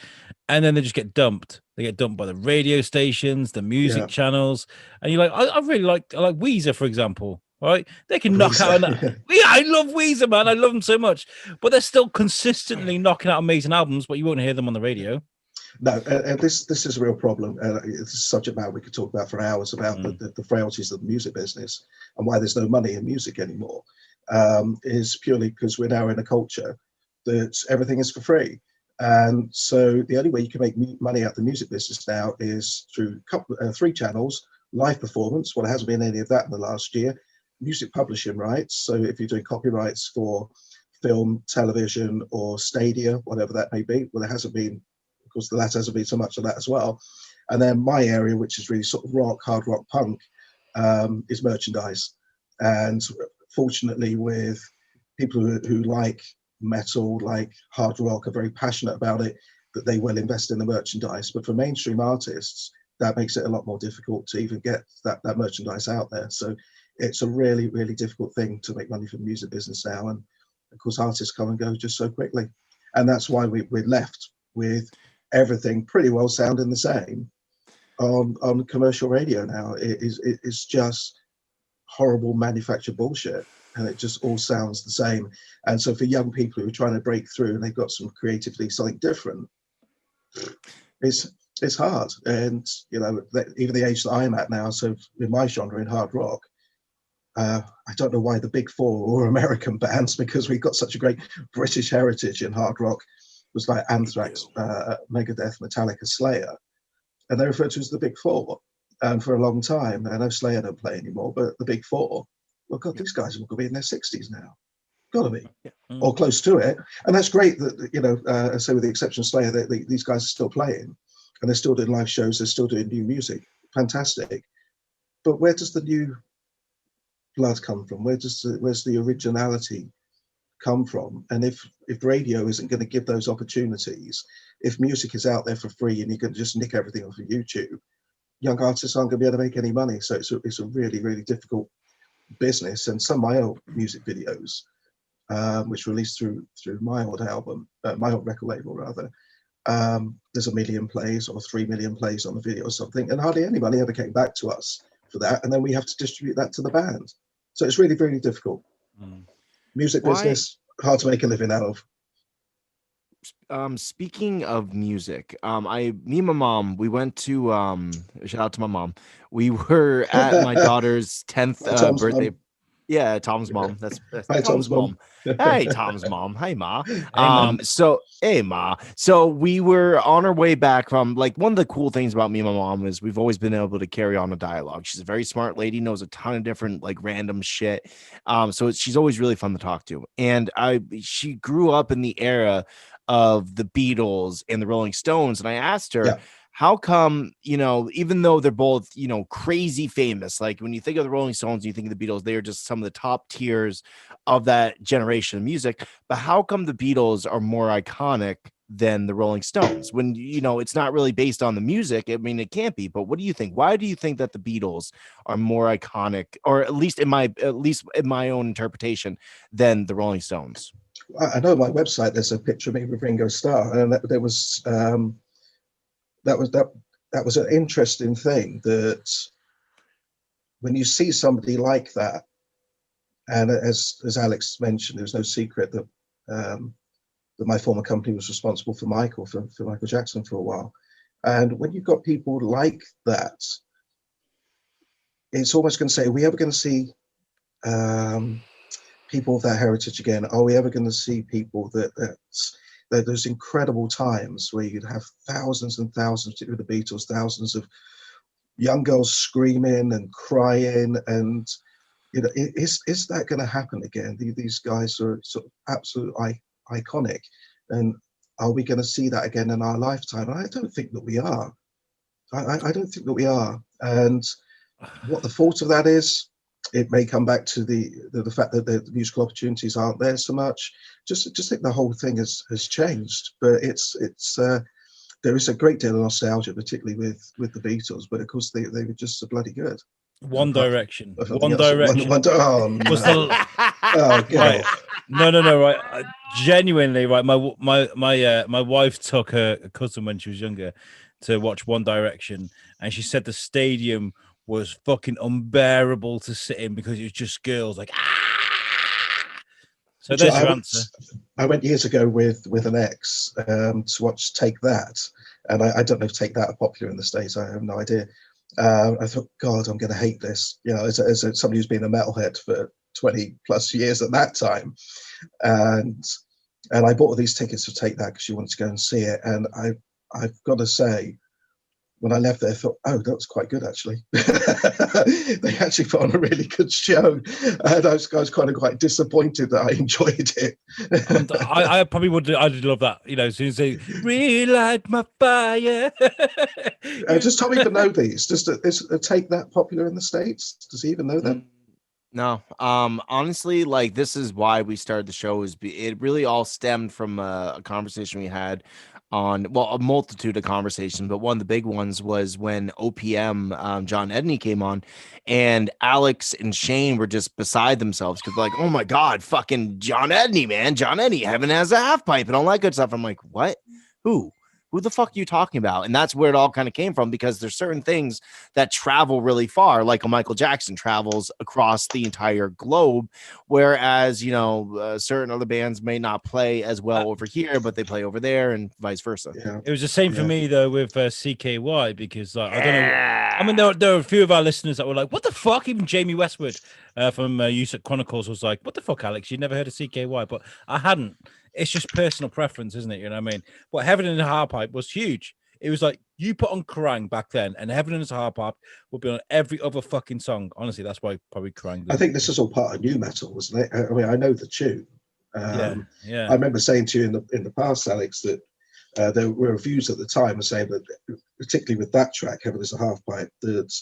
and then they just get dumped. They get dumped by the radio stations, the music channels, and you're like, I really I like Weezer, for example. Right? They can knock out yeah, I love Weezer, man. I love them so much, but they're still consistently knocking out amazing albums, but you won't hear them on the radio. No, and this is a real problem. It's a subject matter we could talk about for hours about the frailties of the music business and why there's no money in music anymore. Is purely because we're now in a culture that everything is for free, and so the only way you can make money out of the music business now is through three channels: live performance. Well, there hasn't been any of that in the last year. Music publishing rights. So if you're doing copyrights for film, television, or stadia, whatever that may be, well, there hasn't been. Of course, the latter hasn't been so much of that as well. And then my area, which is really sort of rock, hard rock, punk, is merchandise. And fortunately, with people who like metal, like hard rock, are very passionate about it, that they will invest in the merchandise. But for mainstream artists, that makes it a lot more difficult to even get that merchandise out there. So it's a really, really difficult thing to make money from the music business now. And of course, artists come and go just so quickly. And that's why we're left with everything pretty well sounding the same on commercial radio now. It's just horrible manufactured bullshit, and it just all sounds the same. And so for young people who are trying to break through and they've got some creatively something different, it's hard. And you know, even the age that I'm at now, so in my genre, in hard rock, I don't know why the big four or American bands, because we've got such a great British heritage in hard rock, was like Anthrax, Megadeth, Metallica, Slayer, and they're referred to as the Big Four. And for a long time, I know Slayer don't play anymore, but the Big Four, well, God, these guys are going to be in their 60s now. Got to be, or close to it. And that's great that, you know, so with the exception of Slayer, these guys are still playing, and they're still doing live shows, they're still doing new music. Fantastic. But where does the new blood come from? Where's the originality come from? And if radio isn't going to give those opportunities, if music is out there for free and you can just nick everything off of YouTube, young artists aren't going to be able to make any money. So it's a really, really difficult business. And some of my old music videos, which released through my old album, my old record label rather, there's 1 million plays or 3 million plays on the video or something, and hardly anybody ever came back to us for that, and then we have to distribute that to the band. So it's really, really difficult. Music business, hard to make a living out of. Speaking of music, me and my mom, we went to shout out to my mom. We were at my daughter's 10th birthday. Mom. Yeah, Tom's mom. That's Hi, Tom's mom. Hey, Tom's mom. Hey, Ma. Mom. Hey, Ma. So we were on our way back from, like, one of the cool things about me and my mom is we've always been able to carry on a dialogue. She's a very smart lady, knows a ton of different, like, random shit. So she's always really fun to talk to. And she grew up in the era of the Beatles and the Rolling Stones. And I asked her, how come, you know, even though they're both, you know, crazy famous, like when you think of the Rolling Stones and you think of the Beatles, they are just some of the top tiers of that generation of music. But how come the Beatles are more iconic than the Rolling Stones? When, you know, it's not really based on the music. I mean, it can't be. But what do you think? Why do you think that the Beatles are more iconic, or at least in my own interpretation, than the Rolling Stones? I know on my website there's a picture of me with Ringo Starr, and that was an interesting thing, that when you see somebody like that, and as Alex mentioned, there's no secret that that my former company was responsible for Michael Jackson for a while. And when you've got people like that, it's almost going to say, are we ever going to see people of that heritage again? Are we ever going to see people that those incredible times where you'd have thousands and thousands, particularly the Beatles, thousands of young girls screaming and crying, and you know, is that going to happen again? These guys are sort of absolutely iconic, and are we going to see that again in our lifetime? And I don't think that we are. I don't think that we are. And what the fault of that is, it may come back to the fact that the musical opportunities aren't there so much. Just think the whole thing has changed. But it's there is a great deal of nostalgia, particularly with the Beatles, but of course they were just so bloody good. One Direction. One Direction. Oh, no. Was the Oh, get right. off. No, right. Genuinely, right. My wife took her cousin when she was younger to watch One Direction, and she said the stadium was fucking unbearable to sit in because it was just girls like So there's your answer. I went years ago with an ex to watch Take That, and I don't know if Take That are popular in the States. I have no idea. I thought, God, I'm going to hate this. You know, as somebody who's been a metalhead for 20 plus years at that time, and I bought all these tickets to Take That because she wanted to go and see it. And I've got to say, when I left there, I thought, oh, that was quite good, actually. They actually put on a really good show. And I was kind of quite disappointed that I enjoyed it. I probably would. I'd love that. You know, as soon as they relight my fire. Does Tom even know these? Is Take That popular in the States? Does he even know them? No. Honestly, like, this is why we started the show. It really all stemmed from a conversation we had on, well, a multitude of conversations, but one of the big ones was when OPM, John Edney came on, and Alex and Shane were just beside themselves because like, oh my God, fucking John Edney, man. John Edney, heaven has a half pipe and all that good stuff. I'm like, what? Who the fuck are you talking about? And that's where it all kind of came from, because there's certain things that travel really far, like a Michael Jackson travels across the entire globe, whereas, you know, certain other bands may not play as well over here, but they play over there and vice versa. Yeah. It was the same for me though with CKY, because I don't know. I mean, there are a few of our listeners that were like, "What the fuck?" Even Jamie Westwood from USUK Chronicles was like, "What the fuck, Alex? You never heard of CKY?" But I hadn't. It's just personal preference, isn't it? You know what I mean? But Heaven and the Harpipe was huge. It was like you put on Kerrang back then, and Heaven and the Harpipe would be on every other fucking song. Honestly, that's why probably Kerrang. I think this is all part of new metal, wasn't it? I mean, I know the tune. Yeah. I remember saying to you in the past, Alex, that there were reviews at the time saying that, particularly with that track, Heaven is a Halfpipe, that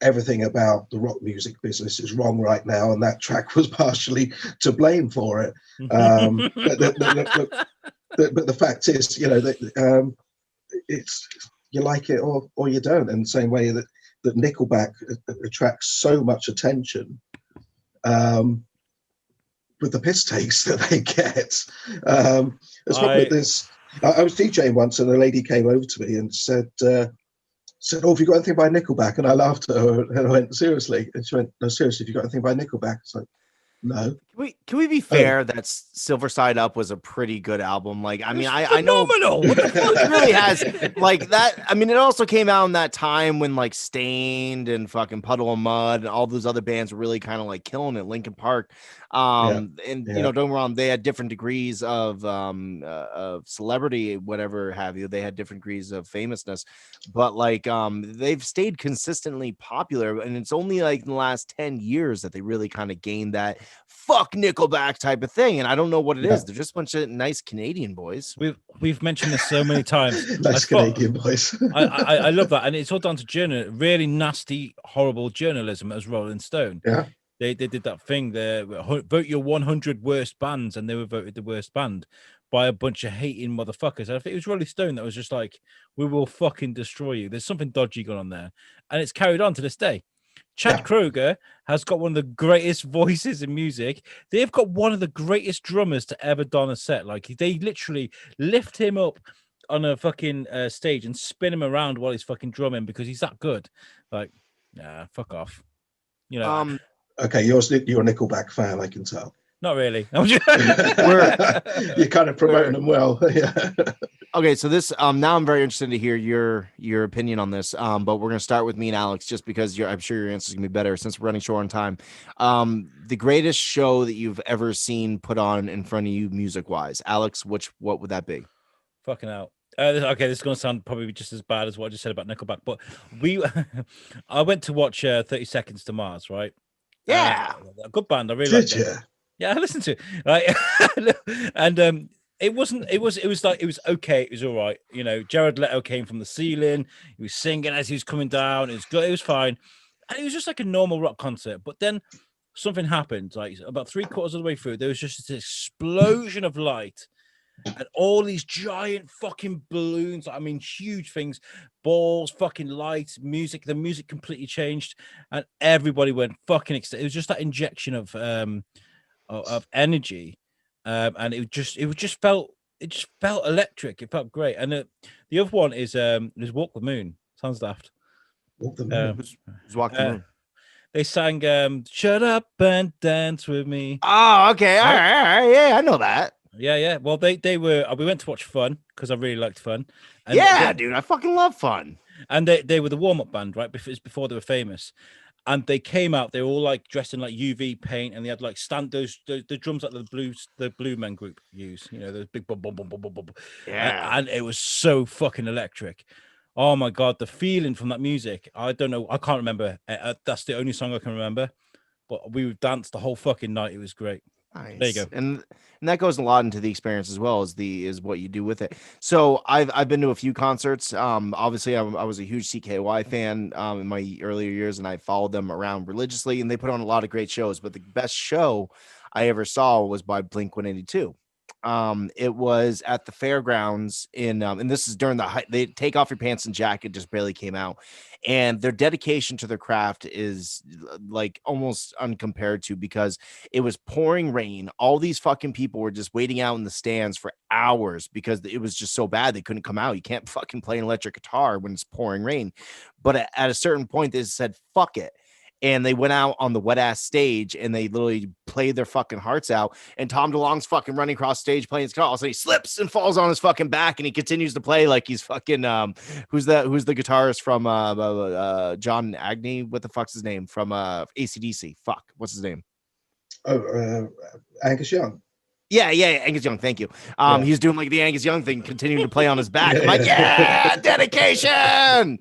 everything about the rock music business is wrong right now, and that track was partially to blame for it. But the fact is, you know, that it's, you like it or you don't. And the same way that Nickelback attracts so much attention with the piss takes that they get. I was DJing once, and a lady came over to me and said, "Oh, have you got anything by Nickelback?" And I laughed at her, and I went, "Seriously?" And she went, "No, seriously, have you got anything by Nickelback?" It's like, no. Can we be fair that Silver Side Up was a pretty good album? Like, I mean, I know What the fuck? it really has, like, that. I mean, it also came out in that time when like Stained and fucking Puddle of Mud and all those other bands were really kind of like killing it. Linkin Park, you know, don't get me wrong, they had different degrees of celebrity, whatever have you. They had different degrees of famousness, but like they've stayed consistently popular, and it's only like in the last 10 years that they really kind of gained that fuck Nickelback type of thing. And I don't know what it is. They're just a bunch of nice Canadian boys. We've mentioned this so many times. Nice Canadian boys. I love that, and it's all down to really nasty, horrible journalism as Rolling Stone. Yeah. They did that thing there, vote your 100 worst bands, and they were voted the worst band by a bunch of hating motherfuckers. And I think it was Rolling Stone that was just like, "We will fucking destroy you." There's something dodgy going on there, and it's carried on to this day. Chad Kroeger has got one of the greatest voices in music. They've got one of the greatest drummers to ever don a set. Like, they literally lift him up on a fucking stage and spin him around while he's fucking drumming because he's that good. Like, nah, fuck off. You know. Okay, you're a Nickelback fan, I can tell. Not really. You're kind of promoting them well. Yeah. Okay, so this now I'm very interested to hear your opinion on this. But we're gonna start with me and Alex, just because I'm sure your answer is gonna be better since we're running short on time. The greatest show that you've ever seen put on in front of you, music wise, Alex, what would that be? Fucking out. Okay, this is going to sound probably just as bad as what I just said about Nickelback, but I went to watch 30 Seconds to Mars, right? Yeah, a good band. I really liked it. Yeah, I listened to it. Right, and it was okay. It was all right. You know, Jared Leto came from the ceiling. He was singing as he was coming down. It was good. It was fine, and it was just like a normal rock concert. But then something happened. Like about 3/4 of the way through, there was just this explosion of light. and all these giant fucking balloons. I mean, huge things, balls, fucking lights, music. The music completely changed, and everybody went fucking ecstatic. It was just that injection of energy, and it just felt electric. It felt great. And the other one is Walk the Moon. Sounds daft. Walk the Moon. Who's Walk the Moon? They sang "Shut Up and Dance with Me." Oh, okay, all right, yeah, I know that. Yeah. Well, they were. We went to watch Fun because I really liked Fun. And Dude, I fucking love Fun. And they were the warm up band, right? Before they were famous. And they came out. They were all like dressed in like UV paint, and they had like the drums that the Blue Men group use. You know, those big boom boom boom boom boom boom. Yeah, And it was so fucking electric. Oh my god, the feeling from that music. I don't know. I can't remember. That's the only song I can remember. But we danced the whole fucking night. It was great. nice. There you go. And that goes a lot into the experience as well as what you do with it. So I've been to a few concerts. Obviously I was a huge CKY fan in my earlier years, and I followed them around religiously, and they put on a lot of great shows. But the best show I ever saw was by Blink-182. It was at the fairgrounds and this is during they Take Off Your Pants and Jacket just barely came out, and their dedication to their craft is like almost uncompared to, because it was pouring rain. All these fucking people were just waiting out in the stands for hours because it was just so bad they couldn't come out. You can't fucking play an electric guitar when it's pouring rain. But at a certain point they said fuck it, and they went out on the wet ass stage and they literally played their fucking hearts out. And Tom DeLonge's fucking running across stage playing his guitar. So he slips and falls on his fucking back, and he continues to play like he's fucking who's the guitarist from John Agnew? What the fuck's his name from AC/DC? Fuck, what's his name? Angus Young. Yeah, Angus Young. Thank you. He's doing like the Angus Young thing, continuing to play on his back. I'm like, dedication.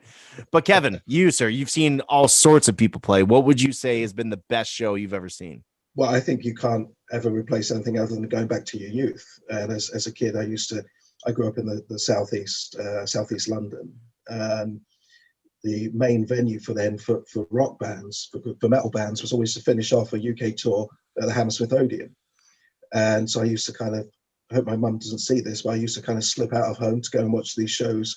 But Kevin, sir, you've seen all sorts of people play. What would you say has been the best show you've ever seen? Well, I think you can't ever replace anything other than going back to your youth. And as a kid, I grew up in the southeast London. The main venue for rock bands, for metal bands, was always to finish off a UK tour at the Hammersmith Odeon. And so I used to kind of, I hope my mum doesn't see this, but I used to kind of slip out of home to go and watch these shows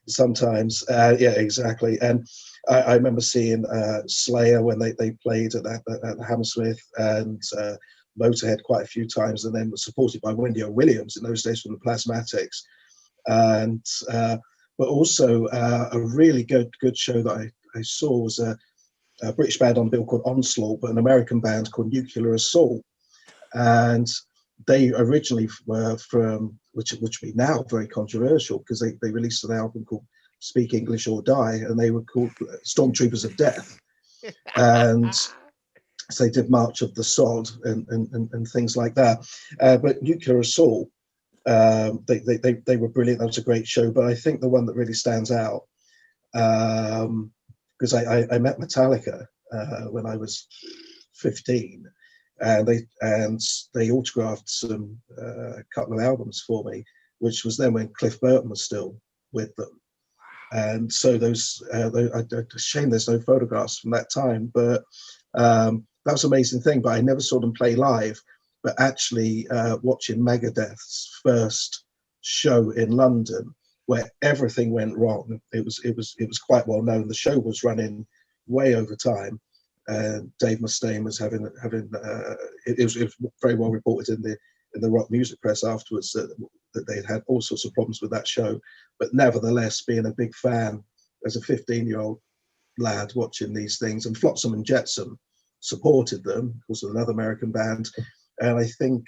sometimes. Yeah, exactly. And I remember seeing Slayer when they played at the Hammersmith, and Motorhead quite a few times, and then was supported by Wendy O. Williams in those days from the Plasmatics. And but also a really good show that I saw was a British band on bill called Onslaught, but an American band called Nuclear Assault. And they originally were from, which would be now very controversial, because they released an album called Speak English or Die, and they were called Stormtroopers of Death. And so they did March of the Sod and things like that. But Nuclear Assault, they were brilliant. That was a great show. But I think the one that really stands out, because I met Metallica when I was 15. And they autographed a couple of albums for me, which was then when Cliff Burton was still with them. And so those, shame there's no photographs from that time, but that was an amazing thing. But I never saw them play live. But actually, watching Megadeth's first show in London, where everything went wrong, it was quite well known. The show was running way over time. Dave Mustaine was having it was very well reported in the rock music press afterwards that they had all sorts of problems with that show. But nevertheless, being a big fan as a 15-year-old lad watching these things, and Flotsam and Jetsam supported them, of course, another American band. And I think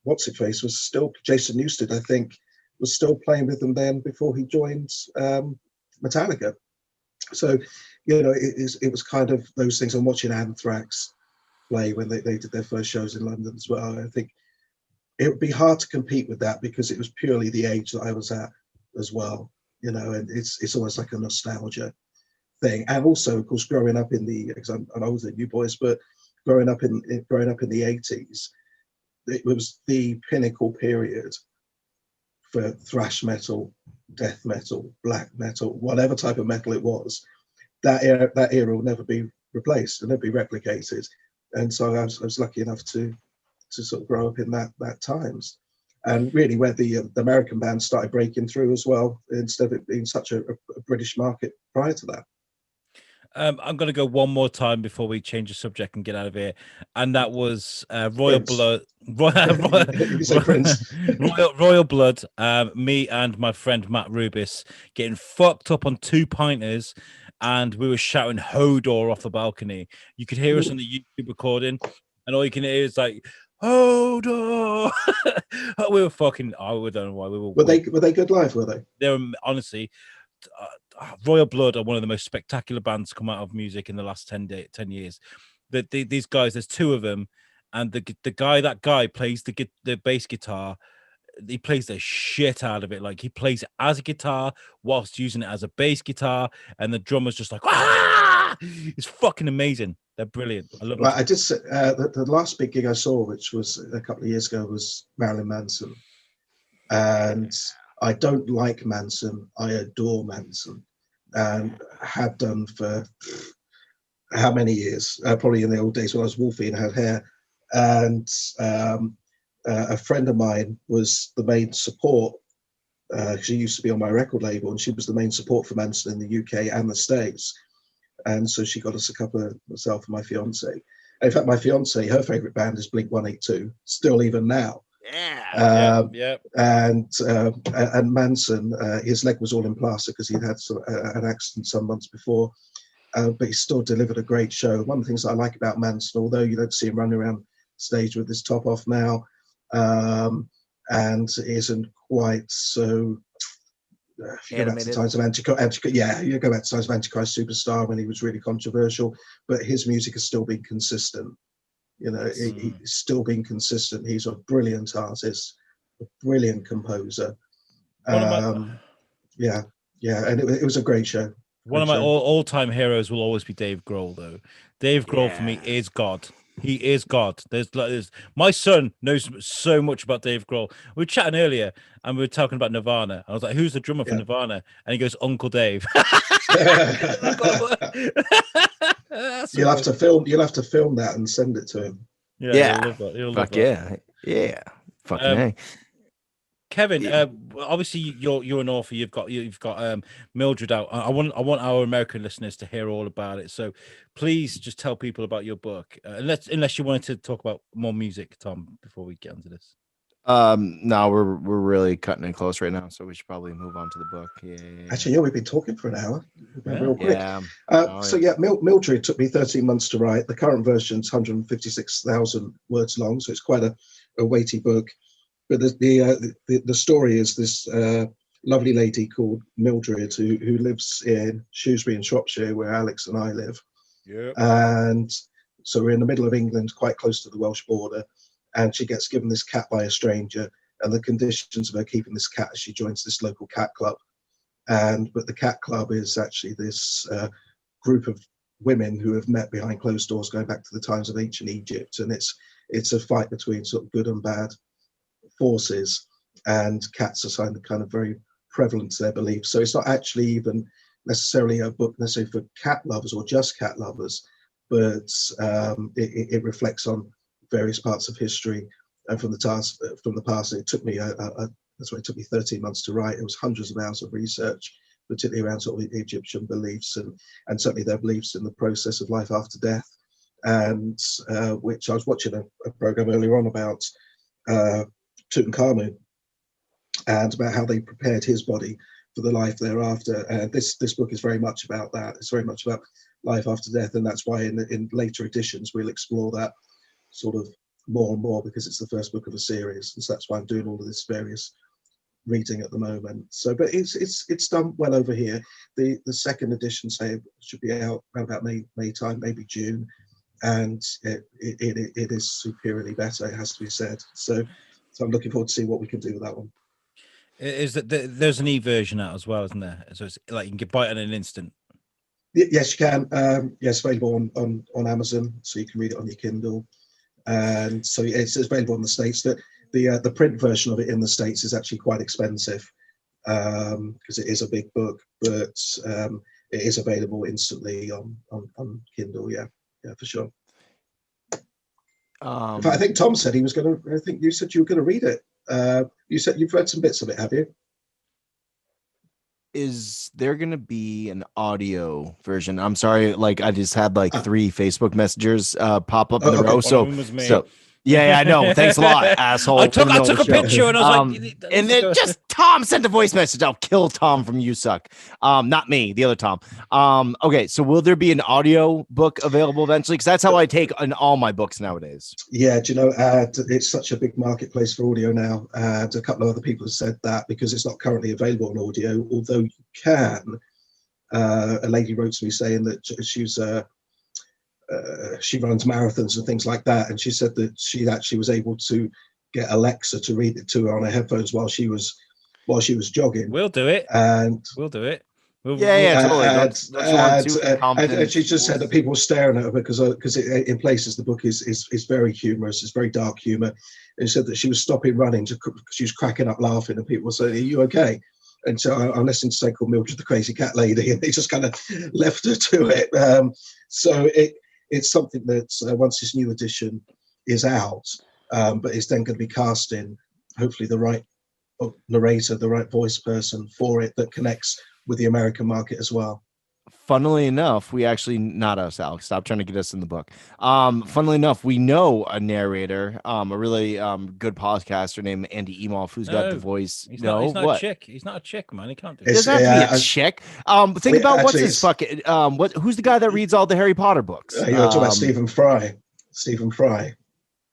what's his face was still Jason Newsted, I think, was still playing with them then before he joined Metallica. So, you know, it was kind of those things. I'm watching Anthrax play when they did their first shows in London as well. I think it would be hard to compete with that, because it was purely the age that I was at as well, you know, and it's almost like a nostalgia thing. And also, of course, growing up in because I'm older than you boys, but growing up in the 80s, it was the pinnacle period for thrash metal, death metal, black metal, whatever type of metal it was. That era will never be replaced and never be replicated. And so I was lucky enough to sort of grow up in that times. and really where the American bands started breaking through as well, instead of it being such a British market prior to that. I'm going to go one more time before we change the subject and get out of here, and that was Royal Prince. Blood. You say Prince. Royal Blood. Me and my friend Matt Rubis getting fucked up on 2 pinters, and we were shouting "Hodor" off the balcony. You could hear us on the YouTube recording, and all you can hear is like "Hodor." We were fucking. I don't know why we were. Were they good live? Were they? They were honestly. Royal Blood are one of the most spectacular bands to come out of music in the last 10 years. These guys, there's 2 of them, and that guy plays the bass guitar. He plays the shit out of it. Like, he plays it as a guitar whilst using it as a bass guitar, and the drummer's just like, ah! It's fucking amazing. They're brilliant. I love them. I did say, the last big gig I saw, which was a couple of years ago, was Marilyn Manson, and I don't like Manson. I adore Manson, and have done for how many years? Probably in the old days when I was wolfy and had hair. And a friend of mine was the main support. She used to be on my record label, and she was the main support for Manson in the UK and the States. And so she got us a couple of, myself and my fiance. In fact, my fiance, her favorite band is Blink-182, still even now. Yeah. And Manson, his leg was all in plaster because he'd had an accident some months before, but he still delivered a great show. One of the things that I like about Manson, although you don't see him running around stage with his top off now, and isn't quite so. If you go back to the times of Antichrist, you go back to times of Antichrist Superstar when he was really controversial, but his music has still been consistent. You know, he's still been consistent. He's a brilliant artist, a brilliant composer. And it was a great show. One of my all-time heroes will always be Dave Grohl, though. Dave Grohl for me is God. He is God. There's my son knows so much about Dave Grohl. We were chatting earlier, and we were talking about Nirvana. I was like, "Who's the drummer for Nirvana?" And he goes, "Uncle Dave." You'll have to film that and send it to him. Yeah. He'll love that. Yeah. Fucking hey. Kevin, obviously you're an author. You've got Mildred out. I want our American listeners to hear all about it. So please just tell people about your book. Unless you wanted to talk about more music, Tom, before we get into this. No, we're really cutting it close right now, so we should probably move on to the book. Yeah. Actually, we've been talking for an hour. Real quick. Mildred took me 13 months to write. The current version's 156,000 words long, so it's quite a weighty book. But the story is this lovely lady called Mildred who lives in Shrewsbury in Shropshire, where Alex and I live. Yeah. And so we're in the middle of England, quite close to the Welsh border. And she gets given this cat by a stranger, and the conditions of her keeping this cat is she joins this local cat club. But the cat club is actually this group of women who have met behind closed doors going back to the times of ancient Egypt. And it's a fight between sort of good and bad forces, and cats are kind of very prevalent to their beliefs. So it's not actually even necessarily a book necessarily for cat lovers or just cat lovers, but it reflects on various parts of history and from the past. It took me that's why it took me 13 months to write. It was hundreds of hours of research, particularly around sort of Egyptian beliefs and certainly their beliefs in the process of life after death. And which I was watching a program earlier on about Tutankhamun and about how they prepared his body for the life thereafter. And this book is very much about that. It's very much about life after death, and that's why in later editions we'll explore that sort of more and more, because it's the first book of a series, and so that's why I'm doing all of this various reading at the moment. So, but it's done well over here. The second edition should be out around about May time, maybe June, and it is superiorly better. It has to be said. So I'm looking forward to see what we can do with that one. Is that there's an e-version out as well, isn't there? So it's like you can buy it in an instant. Yes, you can. Yes, available on Amazon, so you can read it on your Kindle. And so it's available in the States. The print version of it in the States is actually quite expensive because it is a big book, but it is available instantly on Kindle. Yeah, for sure. In fact, I think Tom said he was going to. I think you said you were going to read it. You said you've read some bits of it, have you? Is there gonna be an audio version? I'm sorry, like I just had like 3 Facebook messengers pop up in a row. One of them was me. Yeah, I know. Thanks a lot, asshole. I took a picture and I was like, and then just Tom sent a voice message. I'll kill Tom from USUK. Not me, the other Tom. Okay, so will there be an audio book available eventually? Because that's how I take on all my books nowadays. Yeah, do you know, it's such a big marketplace for audio now. And a couple of other people have said that because it's not currently available on audio, although you can. A lady wrote to me saying that she runs marathons and things like that, and she said that she actually was able to get Alexa to read it to her on her headphones while she was jogging. We'll do it. And we'll do it. Totally. And she just said that people were staring at her because in places the book is very humorous. It's very dark humor. And she said that she was stopping running she was cracking up laughing, and people were saying, "Are you okay?" And so I listened to something called Mildred the Crazy Cat Lady, and they just kind of left her to it. So it's something that once this new edition is out, but it's then going to be casting hopefully the right narrator, the right voice person for it that connects with the American market as well. Funnily enough, we actually, not us, Alex, stop trying to get us in the book. Funnily enough, we know a narrator, a really good podcaster named Andy Emoff, who's got the voice. He's not a chick. He's not a chick, man. He can't do it. It doesn't have to be a chick. Think about what's his fucking who's the guy that reads all the Harry Potter books? You're talking about Stephen Fry. Stephen Fry.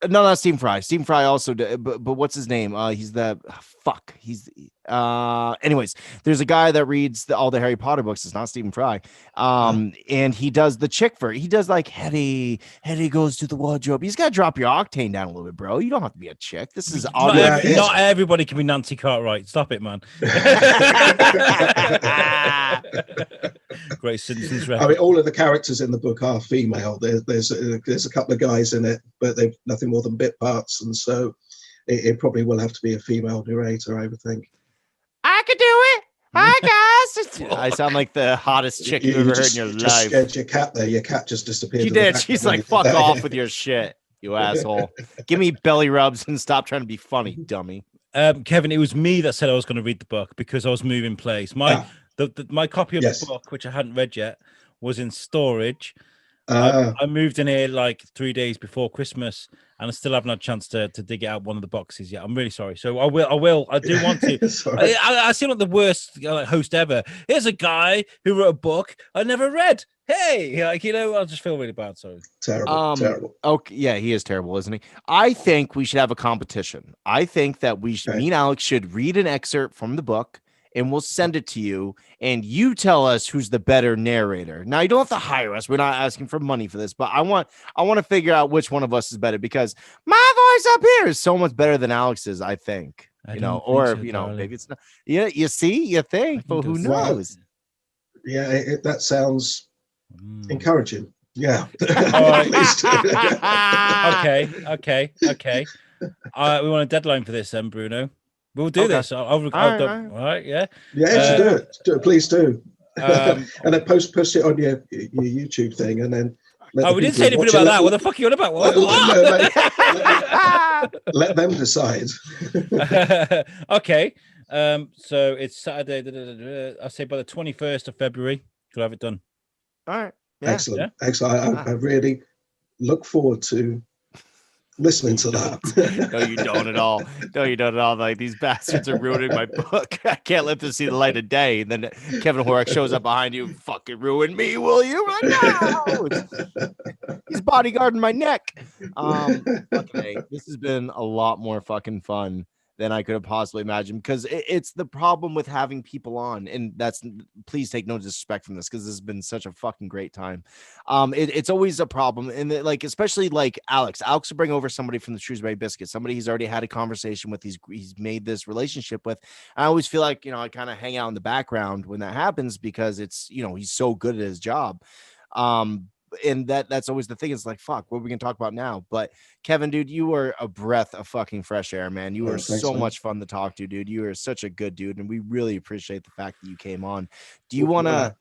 No, not Stephen Fry. Stephen Fry also did, but what's his name? He's the fuck. He's anyways, there's a guy that reads all the Harry Potter books. It's not Stephen Fry. And he does the chick he does like Hetty goes to the wardrobe. He's got to drop your octane down a little bit, bro. You don't have to be a chick. This is not everybody can be Nancy Cartwright. Stop it, man. Great Simpsons reference. I mean, all of the characters in the book are female. There's a couple of guys in it, but they've nothing more than bit parts, and so it probably will have to be a female narrator, I would think. I could do it. Hi guys. I sound like the hottest chick you've ever heard in your life. Just scared your cat there. Your cat just disappeared. She did. She's like, fuck off with your shit, you asshole. Give me belly rubs and stop trying to be funny, dummy. Kevin, it was me that said I was going to read the book because I was moving place. My copy of the book, which I hadn't read yet, was in storage. I moved in here like 3 days before Christmas, and I still haven't had a chance to dig out one of the boxes yet. I'm really sorry. So I will. I do want to. I seem like the worst host ever. Here's a guy who wrote a book I never read. Hey, I just feel really bad. Sorry. Terrible. Okay, yeah, he is terrible, isn't he? I think we should have a competition. I think that me and Alex should read an excerpt from the book, and we'll send it to you, and you tell us who's the better narrator. Now, you don't have to hire us. We're not asking for money for this, but I want to figure out which one of us is better, because my voice up here is so much better than Alex's, I think. Maybe it's not. Yeah, you see, you think, but who knows? Yeah, that sounds encouraging. Yeah. Okay. We want a deadline for this then, Bruno. We'll do this. All right, yeah. Yeah, you should do it. Please do. And then post it on your YouTube thing, and then. We didn't say anything about that. What the fuck are you on about? Let them decide. Okay. So it's Saturday. I say by the 21st of February, we'll have it done. All right. Yeah. Excellent. I really look forward to listening to that. No, you don't at all. Like, these bastards are ruining my book. I can't let this see the light of day. And then Kevin Horak shows up behind you. Fucking ruin me, will you? Like, no! He's bodyguarding my neck. Okay, this has been a lot more fucking fun than I could have possibly imagined, because it's the problem with having people on, and please take no disrespect from this, because this has been such a fucking great time. It's always a problem, and especially like Alex will bring over somebody from the Shrewsbury Biscuit, somebody he's already had a conversation with, he's made this relationship with. I always feel like, I kind of hang out in the background when that happens, because it's, he's so good at his job. And that's always the thing. It's like, fuck, what are we gonna talk about now? But Kevin, dude, you are a breath of fucking fresh air, man. You are so much fun to talk to, dude. You are such a good dude, and we really appreciate the fact that you came on. Do you want to?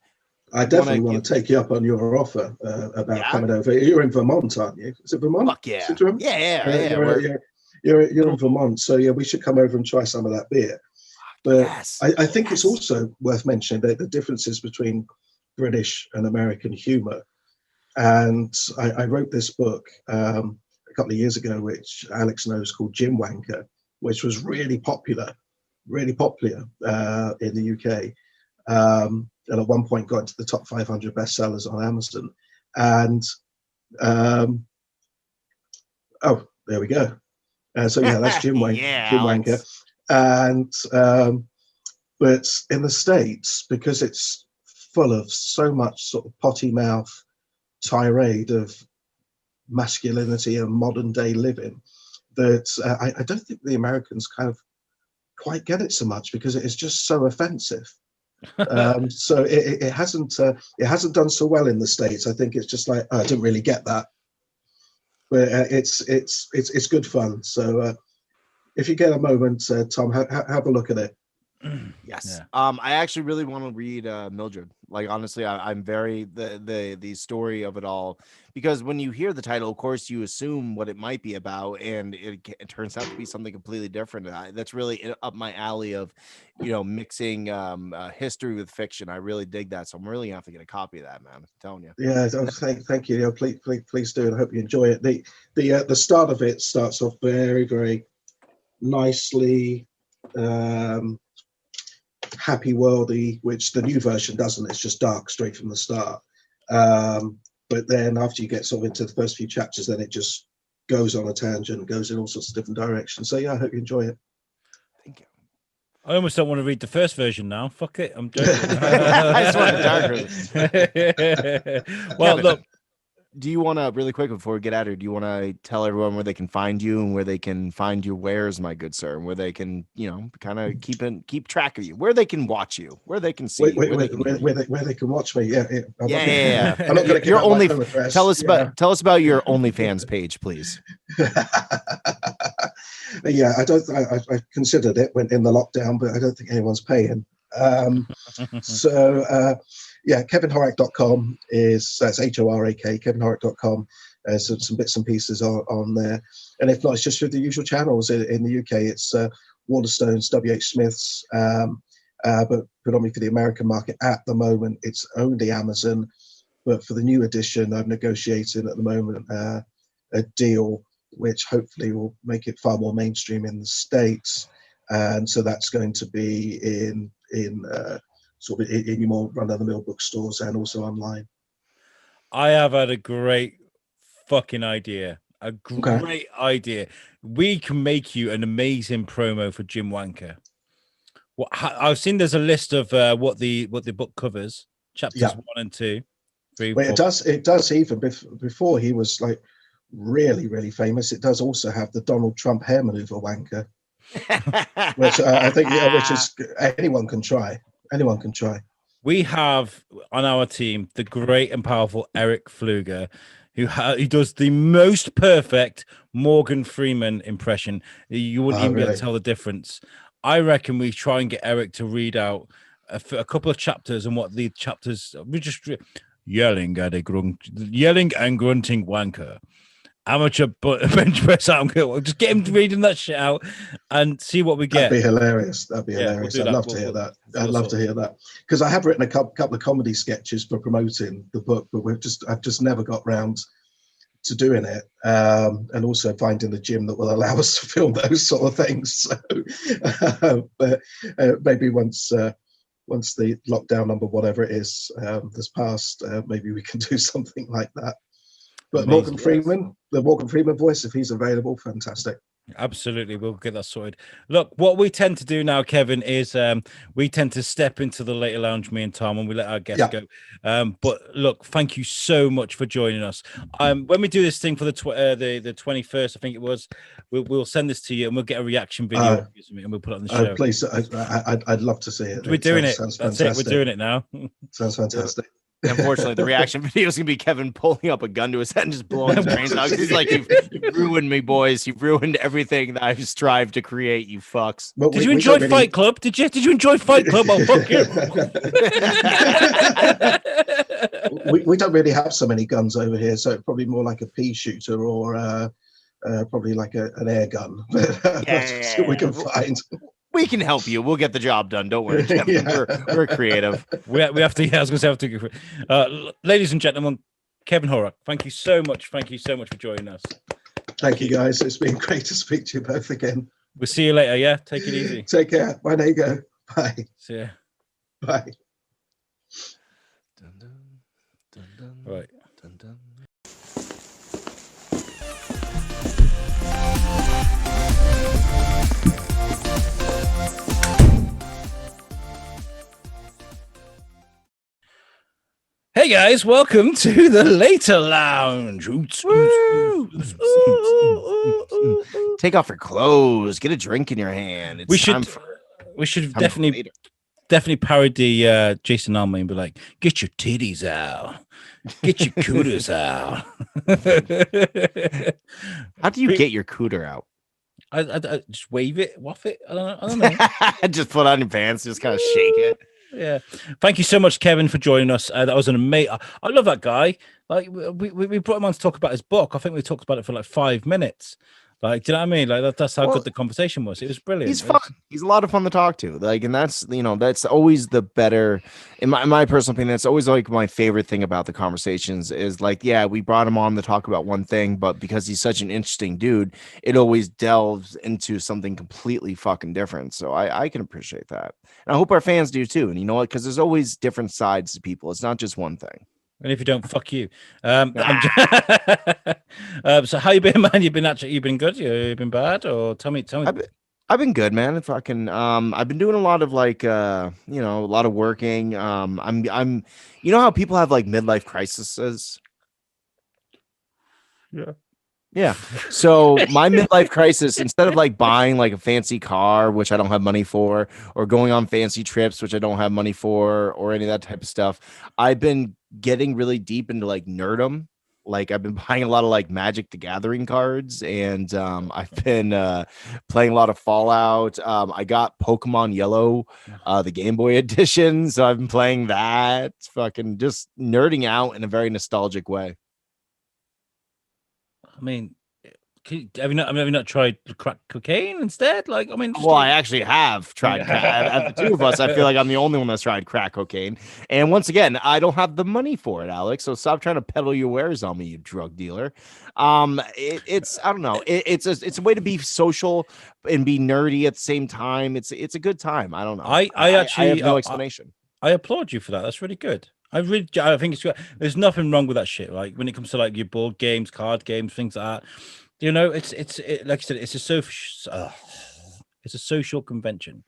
I definitely want to take you up on your offer about coming over. You're in Vermont, aren't you? Is it Vermont? Fuck yeah. Yeah. you're in Vermont, so yeah, we should come over and try some of that beer. But I think it's also worth mentioning that the differences between British and American humor. And I wrote this book a couple of years ago, which Alex knows, called Jim Wanker, which was really popular in the UK. And at one point got into the top 500 bestsellers on Amazon. And there we go. So yeah, that's Jim Wanker. Jim Wanker. And but in the States, because it's full of so much sort of potty mouth tirade of masculinity and modern day living, that I don't think the Americans kind of quite get it so much, because it is just so offensive. So it hasn't done so well in the States. I think it's just like, I didn't really get that, but it's good fun. So if you get a moment, Tom, have a look at it. Yes. I actually really want to read Mildred. Like, honestly, I'm very the story of it all, because when you hear the title, of course, you assume what it might be about, and it turns out to be something completely different. That's really up my alley of, mixing history with fiction. I really dig that, so I'm really gonna have to get a copy of that, man. I'm telling you. Yeah, thank you. Please do, and I hope you enjoy it. The start of it starts off very, very nicely. Happy worldy, which the new version doesn't. It's just dark straight from the start. But then after you get sort of into the first few chapters, then it just goes on a tangent, goes in all sorts of different directions. So yeah, I hope you enjoy it. Thank you. I almost don't want to read the first version now. Fuck it, I'm joking. I just want the darker. Well, Kevin, look. Do you want to, really quick before we get out of here, do you want to tell everyone where they can find you and where they can find your wares, my good sir, and where they can, kind of keep track of you, where they can watch you, where they can see where they can watch me? Yeah. I'm not going to. Your only. Tell us about your OnlyFans page, please. Yeah, I considered it when in the lockdown, but I don't think anyone's paying. Yeah, kevinhorak.com that's HORAK, kevinhorak.com. So some bits and pieces on there. And if not, it's just through the usual channels in the UK. It's Waterstones, WH Smiths, but predominantly for the American market at the moment, it's only Amazon. But for the new edition, I'm negotiating at the moment a deal which hopefully will make it far more mainstream in the States. And so that's going to be in sort of in your more run-of-the-mill bookstores and also online. I have had a great fucking idea. A great idea. We can make you an amazing promo for Jim Wanker. I've seen there's a list of what the book covers, chapters 1 and 2. 3, well, 4. It does even before he was like really, really famous. It does also have the Donald Trump hair maneuver Wanker, which I think which is anyone can try. Anyone can try. We have on our team the great and powerful Eric Pfluger, who does the most perfect Morgan Freeman impression. You wouldn't even be able to tell the difference. I reckon we try and get Eric to read out a couple of chapters, and what the chapters we just yelling and grunting wanker. Amateur bench press out. Just get him reading that shit out and see what we get. That'd be hilarious. I'd love to hear that. I'd love to hear that, because I have written a couple of comedy sketches for promoting the book, but I've just never got round to doing it, and also finding the gym that will allow us to film those sort of things. So, but maybe once the lockdown number, whatever it is, has passed, maybe we can do something like that. But Morgan Freeman, the Morgan Freeman voice, if he's available, fantastic. Absolutely, we'll get that sorted. Look, what we tend to do now, Kevin, is we tend to step into the later lounge, me and Tom, and we let our guests go. But look, thank you so much for joining us. When we do this thing for the 21st, I think it was, we'll send this to you and we'll get a reaction video and we'll put it on the show. Please, I'd love to see it. We're doing it. That's it. We're doing it now. Sounds fantastic. Unfortunately, the reaction video is gonna be Kevin pulling up a gun to his head and just blowing his brains out. He's like, "You've ruined me, boys. You've ruined everything that I've strived to create. You fucks." But did you enjoy Fight Club? Did you enjoy Fight Club? Oh, fuck you. we don't really have so many guns over here, so it's probably more like a pea shooter or probably like an air gun. That's what we can find. We can help you. We'll get the job done. Don't worry, Kevin. We're creative. We have to. Yeah, I was going to say, have to. Ladies and gentlemen, Kevin Horak, thank you so much. Thank you so much for joining us. Thank you, guys. It's been great to speak to you both again. We'll see you later. Yeah, take it easy. Take care. Bye, Nego. Bye. See ya. Bye. Dun, dun, dun, dun, Right. dun, dun. Hey guys, welcome to the Later Lounge. Take off your clothes. Get a drink in your hand. It's We time should for definitely parody Jason Alme and be like, "Get your titties out, get your cooters out." How do you get your cooter out? I just wave it, waff it. I don't know. Just put on your pants, just kind of shake it. Yeah. Thank you so much, Kevin, for joining us. That was an amazing. I love that guy. Like we brought him on to talk about his book. I think we talked about it for like 5 minutes. Like, do you know what I mean? Like that's how good the conversation was. It was brilliant. He's fun. He's a lot of fun to talk to. Like, and that's that's always the better. In my personal opinion, that's always like my favorite thing about the conversations is like, yeah, we brought him on to talk about one thing, but because he's such an interesting dude, it always delves into something completely fucking different. So I can appreciate that, and I hope our fans do too. And you know what? Because there's always different sides to people. It's not just one thing. And if you don't, fuck you. So how you been, man? You've been good? You've been bad? Or tell me. I've been good, man. If I can, I've been doing a lot of like, a lot of working. I'm, how people have like midlife crises. Yeah. So my midlife crisis, instead of like buying like a fancy car, which I don't have money for, or going on fancy trips, which I don't have money for, or any of that type of stuff, I've been getting really deep into like nerdum. Like I've been buying a lot of like Magic the Gathering cards, and I've been playing a lot of Fallout. I got Pokemon Yellow, the Game Boy edition, so I've been playing that. Fucking just nerding out in a very nostalgic way. I mean, have you not tried crack cocaine instead? Like, I mean, I actually have tried. Of the two of us, I feel like I'm the only one that's tried crack cocaine. And once again, I don't have the money for it, Alex. So stop trying to peddle your wares on me, you drug dealer. It's I don't know. It's a way to be social and be nerdy at the same time. It's a good time. I don't know. I actually have no explanation. I applaud you for that. That's really good. I think it's good. There's nothing wrong with that shit. Like when it comes to like your board games, card games, things like that. It's like I said, it's a social convention.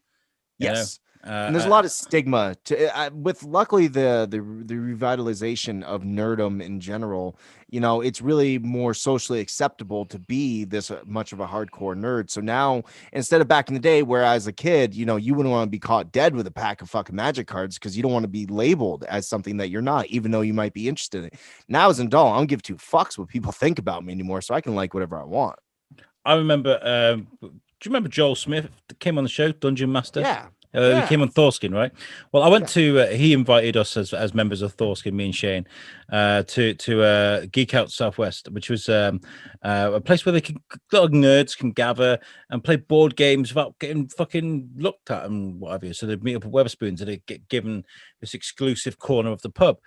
Yes. And there's a lot of stigma to with luckily the revitalization of nerdom in general. It's really more socially acceptable to be this much of a hardcore nerd. So now, instead of back in the day where as a kid, you wouldn't want to be caught dead with a pack of fucking Magic cards because you don't want to be labeled as something that you're not, even though you might be interested in it. Now as an adult, I don't give two fucks what people think about me anymore, so I can like whatever I want. I remember do you remember Joel Smith that came on the show, Dungeon Master? Yeah. He came on Thorskin, right? Well, I went to. He invited us as members of Thorskin, me and Shane, to Geek Out Southwest, which was a place where a lot of nerds can gather and play board games without getting fucking looked at and whatever. So they'd meet up at Wetherspoons and they'd get given this exclusive corner of the pub.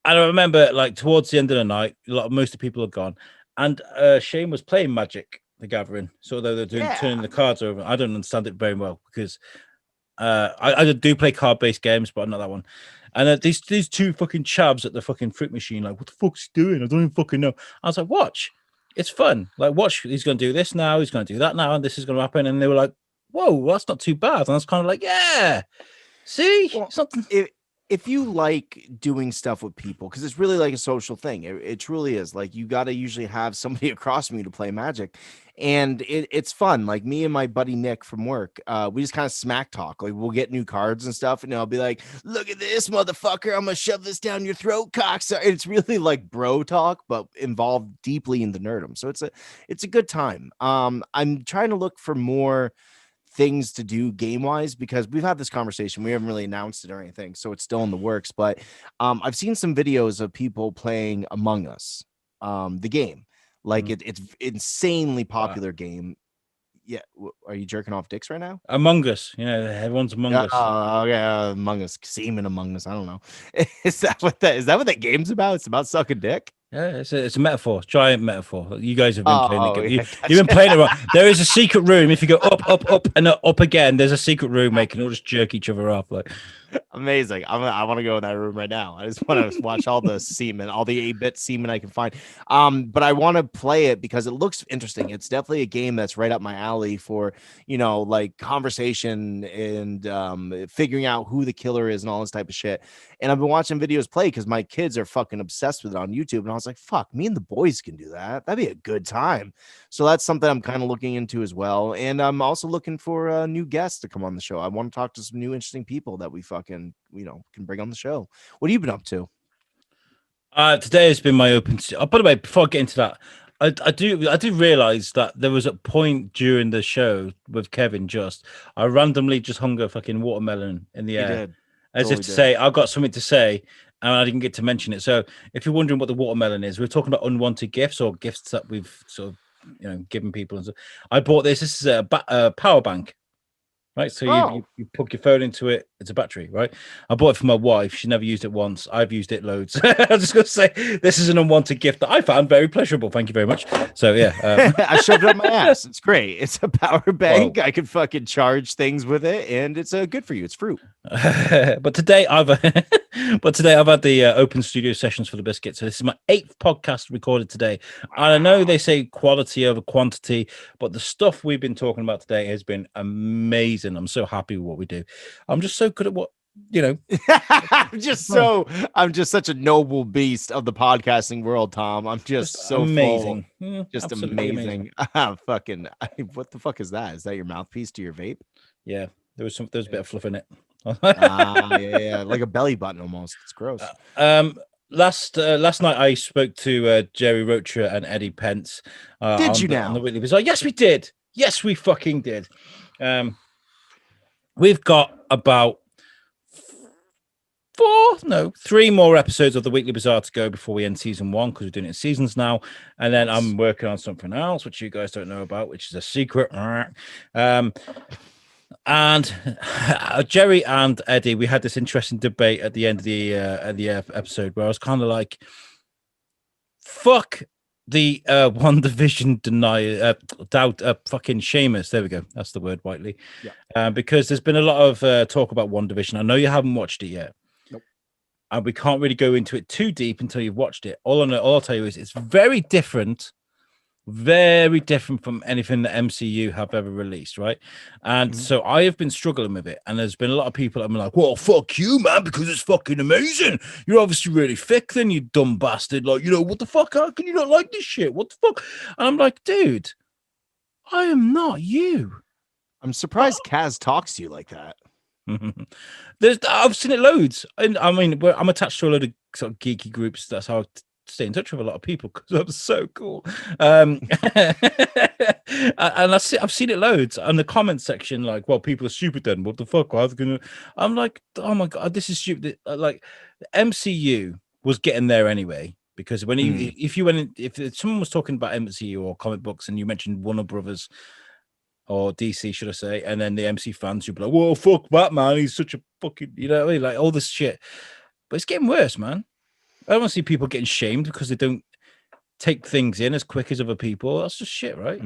And I remember, like towards the end of the night, most of the people had gone, and Shane was playing Magic the Gathering. So they're turning the cards over. I don't understand it very well because. I do play card-based games, but not that one. And these two fucking chavs at the fucking fruit machine, like, what the fuck's he doing? I don't even fucking know. I was like, watch, it's fun. Like, watch, he's going to do this now, he's going to do that now, and this is going to happen. And they were like, whoa, that's not too bad. And I was kind of like, yeah, see, something. If you like doing stuff with people, because it's really like a social thing, it truly is. Like you got to usually have somebody across from you to play Magic, and it's fun. Like me and my buddy Nick from work, we just kind of smack talk. Like we'll get new cards and stuff, and I'll be like, "Look at this, motherfucker! I'm gonna shove this down your throat, cocksucker." It's really like bro talk, but involved deeply in the nerdum. So it's a good time. I'm trying to look for more things to do game wise because we've had this conversation. We haven't really announced it or anything, so it's still in the works. But I've seen some videos of people playing Among Us, the game. Like it's insanely popular game. Yeah, are you jerking off dicks right now? Among Us, everyone's Among Us. Oh yeah, Among Us, semen Among Us. I don't know. Is that what that game's about? It's about sucking dick. Yeah, it's a metaphor, giant metaphor. You guys have been playing the game. Yeah, You've been playing it wrong. There is a secret room. If you go up, and up again, there's a secret room. They can all just jerk each other off. Like, amazing. I want to go in that room right now. I just want to watch all the semen, all the 8-bit semen I can find. But I want to play it because it looks interesting. It's definitely a game that's right up my alley for, like conversation and figuring out who the killer is and all this type of shit. And I've been watching videos play because my kids are fucking obsessed with it on YouTube. And I was like, fuck, me and the boys can do that. That'd be a good time. So that's something I'm kind of looking into as well. And I'm also looking for new guests to come on the show. I want to talk to some new interesting people that we fucking, can bring on the show. What have you been up to? Today has been my open. By the way, before I get into that, I do realize that there was a point during the show with Kevin. I randomly just hung a fucking watermelon in the air, as if to say I got something to say, and I didn't get to mention it. So if you're wondering what the watermelon is, we're talking about unwanted gifts or gifts that we've sort of given people. And so I bought this. This is a power bank. Right, so you plug your phone into it. It's a battery, right? I bought it for my wife. She never used it once. I've used it loads. I'm just going to say this is an unwanted gift that I found very pleasurable. Thank you very much. So yeah, I shoved it up my ass. It's great. It's a power bank. I can fucking charge things with it, and it's good for you. It's fruit. But today I've had the open studio sessions for the biscuit. So this is my 8th podcast recorded today. And I know they say quality over quantity, but the stuff we've been talking about today has been amazing. I'm so happy with what we do. I'm just so good at what I'm just such a noble beast of the podcasting world, Tom. I'm just so amazing. Just amazing. Fucking what the fuck is that? Is that your mouthpiece to your vape? Yeah, there's a bit of fluff in it. Yeah, like a belly button almost. It's gross. Last night I spoke to Jerry Rocha and Eddie Pence. Did you now? On the Weekly Bazaar? Yes, we did. Yes, we fucking did. We've got about 3 more episodes of the Weekly Bazaar to go before we end season 1, because we're doing it in seasons now. And then I'm working on something else, which you guys don't know about, which is a secret. And Jerry and Eddie, we had this interesting debate at the end of the episode where I was kind of like, fuck the Wandavision doubt, fucking Seamus. There we go. That's the word, Whiteley. Yeah. Because there's been a lot of talk about Wandavision. I know you haven't watched it yet. Nope. And we can't really go into it too deep until you've watched it. All I'll tell you is it's very different from anything that MCU have ever released, right? And so I have been struggling with it, and there's been a lot of people that have been like, well, fuck you, man, because it's fucking amazing. You're obviously really thick then, you dumb bastard. Like, what the fuck? How can you not like this shit? What the fuck? And I'm like, dude, I am not you. I'm surprised Kaz talks to you like that. I've seen it loads. And I mean, I'm attached to a lot of sort of geeky groups. That's how stay in touch with a lot of people, because I'm so cool. And I've seen it loads on the comment section, like, well, people are stupid then, what the fuck? I'm like, oh my god, this is stupid. Like, the MCU was getting there anyway, because when if someone was talking about MCU or comic books and you mentioned Warner Brothers or DC, should I say, and then the MC fans, you'd be like, whoa, fuck Batman, he's such a fucking, like all this shit. But it's getting worse, man. I don't want to see people getting shamed because they don't take things in as quick as other people. That's just shit, right?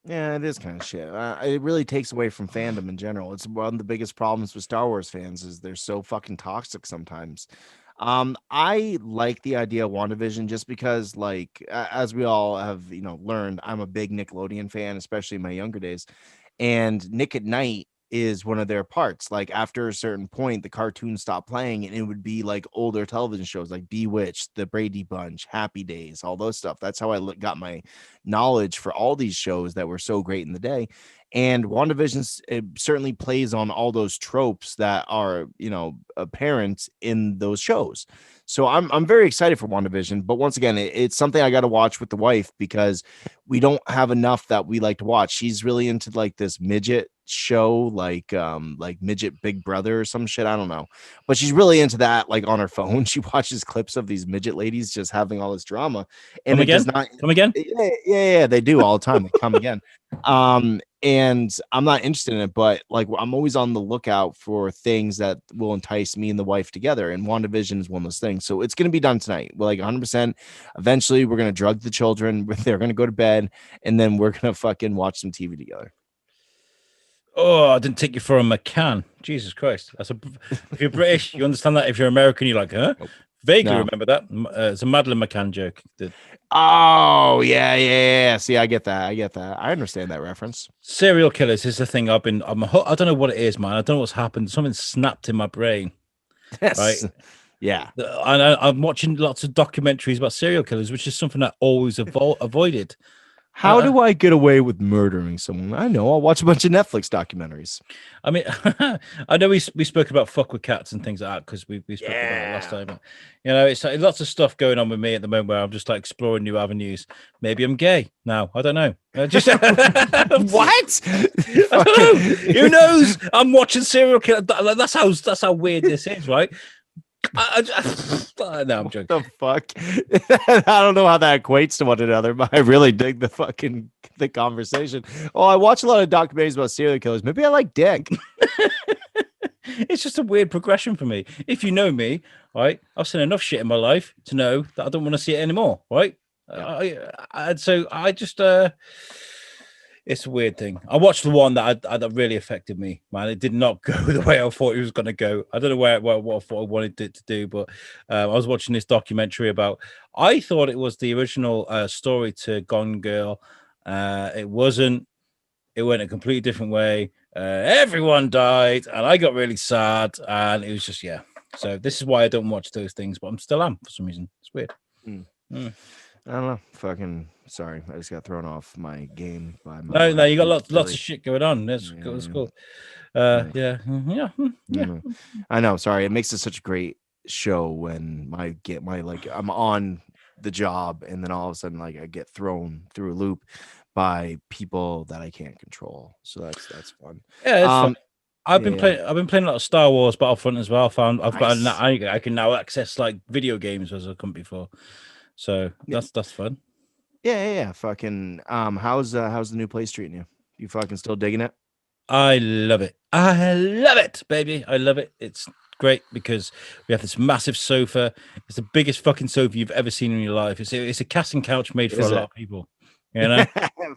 Yeah, it is kind of shit. It really takes away from fandom in general. It's one of the biggest problems with Star Wars fans is they're so fucking toxic sometimes. I like the idea of WandaVision just because, like, as we all have, learned, I'm a big Nickelodeon fan, especially in my younger days. And Nick at Night is one of their parts. Like, after a certain point, the cartoons stopped playing, and it would be like older television shows like Bewitched, The Brady Bunch, Happy Days, all those stuff. That's how I got my knowledge for all these shows that were so great in the day. And WandaVision, it certainly plays on all those tropes that are, apparent in those shows. So I'm very excited for WandaVision. But once again, it's something I got to watch with the wife because we don't have enough that we like to watch. She's really into like this midget show like Midget Big Brother or some shit. I don't know, but she's really into that. Like on her phone, she watches clips of these midget ladies just having all this drama, and Come it again? does not. Come again? Yeah, they do all the time. They come again. And I'm not interested in it, but like I'm always on the lookout for things that will entice me and the wife together. And WandaVision is one of those things. So it's gonna be done tonight. We're like 100%. Eventually, we're gonna drug the children. They're gonna go to bed, and then we're gonna fucking watch some TV together. Oh, I didn't take you for a McCann. Jesus Christ. If you're British, you understand that. If you're American, you're like, huh? Nope. Vaguely No. remember that. It's a Madeleine McCann joke. Oh, yeah. See, I get that. I understand that reference. Serial killers is the thing I don't know what it is, man. I don't know what's happened. Something snapped in my brain. Yes. Right? Yeah. And I'm watching lots of documentaries about serial killers, which is something I always avoided. How do I get away with murdering someone? I know. I'll watch a bunch of Netflix documentaries. I mean, I know we spoke about fuck with cats and things like that because we spoke about it last time. But, you know, it's like lots of stuff going on with me at the moment where I'm just like exploring new avenues. Maybe I'm gay now. I don't know. Just What? I don't know. Who knows? I'm watching serial killer. That's how weird this is, right? No, I'm joking. The fuck? I don't know how that equates to one another, but I really dig the conversation. Oh, I watch a lot of documentaries about serial killers. Maybe I like dick. It's just a weird progression for me. If you know me, right, I've seen enough shit in my life to know that I don't want to see it anymore, right? Yeah. So I just it's a weird thing. I watched the one that really affected me, man. It did not go the way I thought it was going to go. I don't know what I thought I wanted it to do, but I was watching this documentary about. I thought it was the original story to Gone Girl. It wasn't. It went a completely different way. Everyone died, and I got really sad, and it was just So this is why I don't watch those things, but I'm still for some reason. It's weird. I don't know. Fucking sorry. I just got thrown off my game by my No, you got lots of shit going on. That's cool. Yeah. I know. Sorry. It makes it such a great show when I'm on the job and then all of a sudden like I get thrown through a loop by people that I can't control. So that's fun. Yeah, it's fun. I've been playing a lot of Star Wars Battlefront as well. I can now access like video games as I couldn't before. So that's fun. Yeah. Fucking how's the new place treating you? You fucking still digging it? I love it. I love it, baby. I love it. It's great because we have this massive sofa. It's the biggest fucking sofa you've ever seen in your life. It's a casting couch made for a lot of people. You know,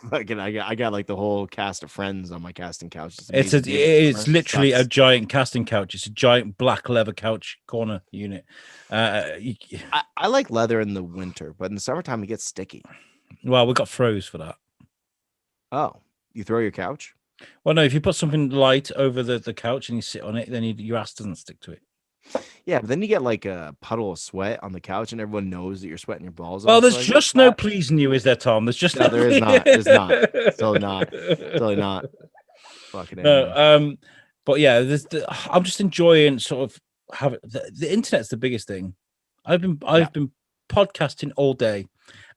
fucking I got like the whole cast of Friends on my casting couch. It's literally a giant casting couch. It's a giant black leather couch corner unit. I like leather in the winter, but in the summertime it gets sticky. Well, we got throws for that. Oh, you throw your couch? Well, no, if you put something light over the couch and you sit on it, then your ass doesn't stick to it. Yeah, but then you get like a puddle of sweat on the couch, and everyone knows that you're sweating your balls off. Well, there's just no pleasing you, is there, Tom? There's just no. There is not. There's not. Totally not. Fucking no. But yeah, I'm just enjoying sort of having the internet's the biggest thing. I've been podcasting all day,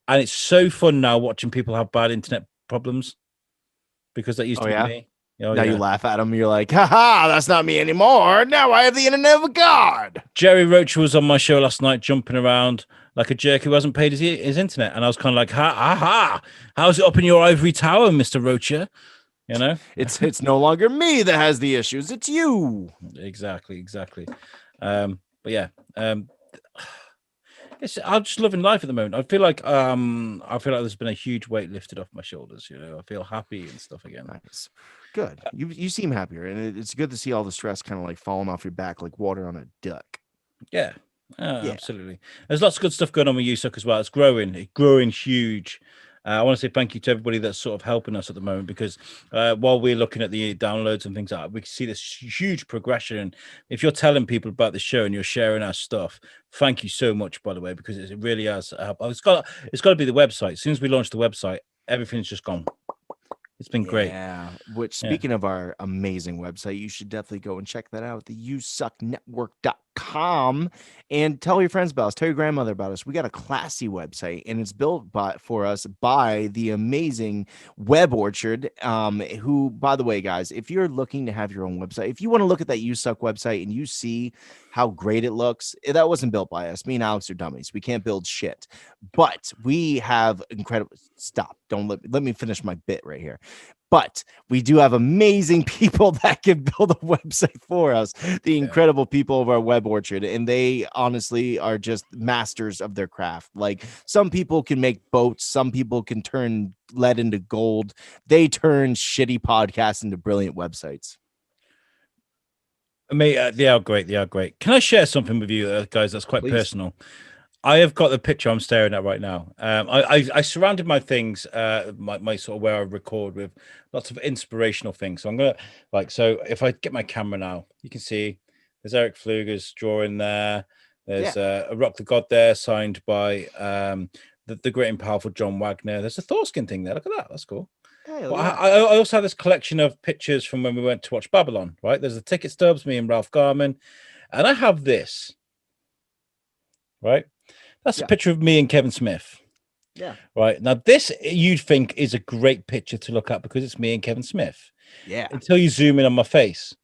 and it's so fun now watching people have bad internet problems because that used to be me. Now you laugh at them. You're like, haha, that's not me anymore. Now I have the internet of a god. Jerry Roach was on my show last night, jumping around like a jerk who hasn't paid his internet. And I was kind of like, how's it up in your ivory tower, Mr. Roacher? You know, it's no longer me that has the issues. It's you. Exactly. But yeah, I'm just loving life at the moment. I feel like there's been a huge weight lifted off my shoulders. You know, I feel happy and stuff again. Nice. Good. You seem happier, and it's good to see all the stress kind of like falling off your back like water on a duck. Yeah. Absolutely. There's lots of good stuff going on with USUK as well. It's growing huge. I want to say thank you to everybody that's sort of helping us at the moment because while we're looking at the downloads and things like that, we can see this huge progression. If you're telling people about the show and you're sharing our stuff, thank you so much, by the way, because it really has helped. It's got to be the website. As soon as we launched the website, everything's just gone. It's been great. Yeah. Which, speaking of our amazing website, you should definitely go and check that out. The USUKnetwork.com. USUK.com, and tell your friends about us. Tell your grandmother about us. We got a classy website, and it's built for us by the amazing Web Orchard. Who, by the way, guys, if you're looking to have your own website, if you want to look at that USUK website and you see how great it looks, that wasn't built by us. Me and Alex are dummies. We can't build shit, but we have incredible. Stop! Don't let me finish my bit right here. But we do have amazing people that can build a website for us, the incredible people of our Web Orchard. And they honestly are just masters of their craft. Like, some people can make boats. Some people can turn lead into gold. They turn shitty podcasts into brilliant websites. Mate, they are great. They are great. Can I share something with you, guys, that's quite personal? I have got the picture I'm staring at right now. I surrounded my things, my sort of where I record, with lots of inspirational things. So I'm gonna so if I get my camera now, you can see there's Eric Pfluger's drawing there. There's a Rock the God there, signed by the great and powerful John Wagner. There's a Thorskin thing there. Look at that. That's cool. Hey, well, I also have this collection of pictures from when we went to watch Babylon. Right, there's the ticket stubs, me and Ralph Garman, and I have this. Right. That's a picture of me and Kevin Smith. Yeah. Right. Now, this you'd think is a great picture to look at because it's me and Kevin Smith. Yeah. Until you zoom in on my face.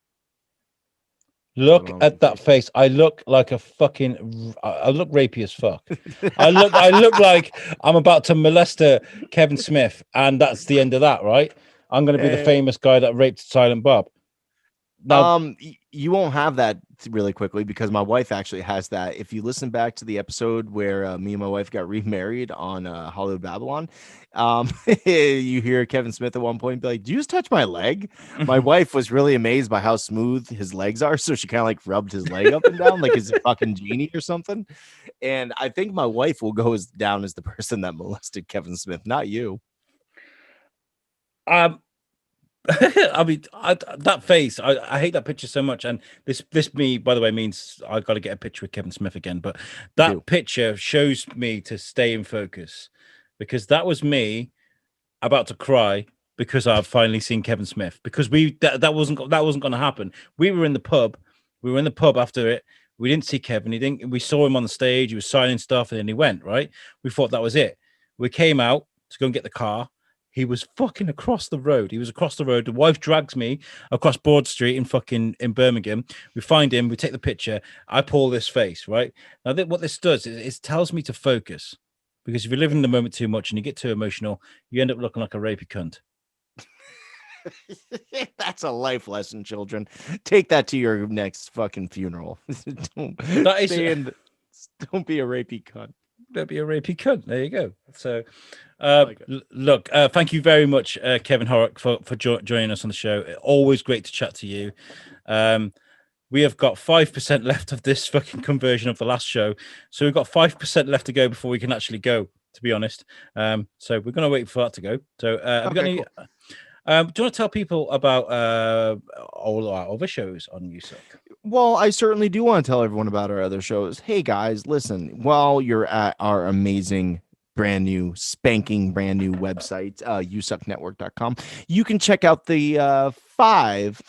Look at that face. I look like a fucking. I look rapey as fuck. I look like I'm about to molest Kevin Smith, and that's the end of that, right? I'm going to be the famous guy that raped Silent Bob. Now, you won't have that really quickly because my wife actually has that. If you listen back to the episode where me and my wife got remarried on Hollywood Babylon, you hear Kevin Smith at one point be like, "Did you just touch my leg?" My wife was really amazed by how smooth his legs are, so she kind of like rubbed his leg up and down like he's a fucking genie or something. And I think my wife will go down as the person that molested Kevin Smith, not you. I mean, that face, I hate that picture so much. And this me, by the way, means I got to get a picture with Kevin Smith again. But that picture shows me to stay in focus, because that was me about to cry because I've finally seen Kevin Smith, because that wasn't going to happen. We were in the pub. After it. We didn't see Kevin. We saw him on the stage. He was signing stuff, and then he went, right? We thought that was it. We came out to go and get the car. He was fucking across the road. The wife drags me across Broad Street in Birmingham. We find him. We take the picture. I pull this face, right? Now, what this does is it tells me to focus, because if you live in the moment too much and you get too emotional, you end up looking like a rapey cunt. That's a life lesson, children. Take that to your next fucking funeral. Don't be a rapey cunt. Don't be a rapey cunt. There you go. So, look, thank you very much, Kevin Horak, for joining us on the show. Always great to chat to you. We have got 5% left of this fucking conversion of the last show, so we've got 5% left to go before we can actually go, to be honest. So we're going to wait for that to go. So, have we got any? Cool. Do you want to tell people about all our other shows on USUK? Well, I certainly do want to tell everyone about our other shows. Hey, guys, listen, while you're at our amazing, brand new website, usuknetwork.com, you can check out the five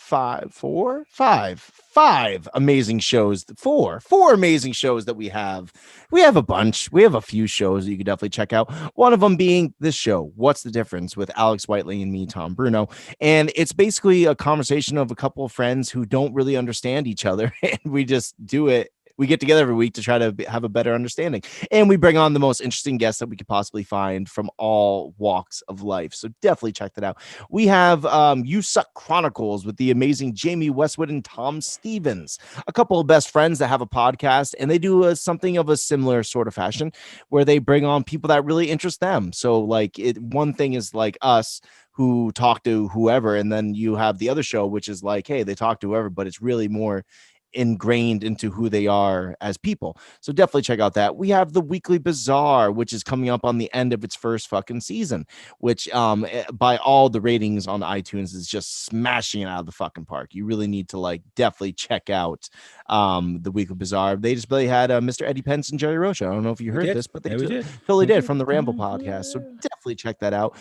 amazing shows. Four amazing shows that we have. We have a bunch. We have a few shows that you can definitely check out. One of them being this show, What's the Difference, with Alex Whiteley and me, Tom Bruno. And it's basically a conversation of a couple of friends who don't really understand each other. And we just do it. We get together every week to try to have a better understanding, and we bring on the most interesting guests that we could possibly find from all walks of life. So definitely check that out. We have USUK Chronicles with the amazing Jamie Westwood and Tom Stevens, a couple of best friends that have a podcast, and they do something of a similar sort of fashion where they bring on people that really interest them. So like one thing is like us, who talk to whoever, and then you have the other show, which is like, hey, they talk to whoever, but it's really more ingrained into who they are as people. So definitely check out that. We have the Weekly Bazaar, which is coming up on the end of its first fucking season, which by all the ratings on iTunes is just smashing it out of the fucking park. You really need to like definitely check out the Weekly Bazaar. They just really had Mr. Eddie Pence and Jerry Rocha. I don't know if you heard this, but they totally did from the Ramble podcast. So definitely check that out.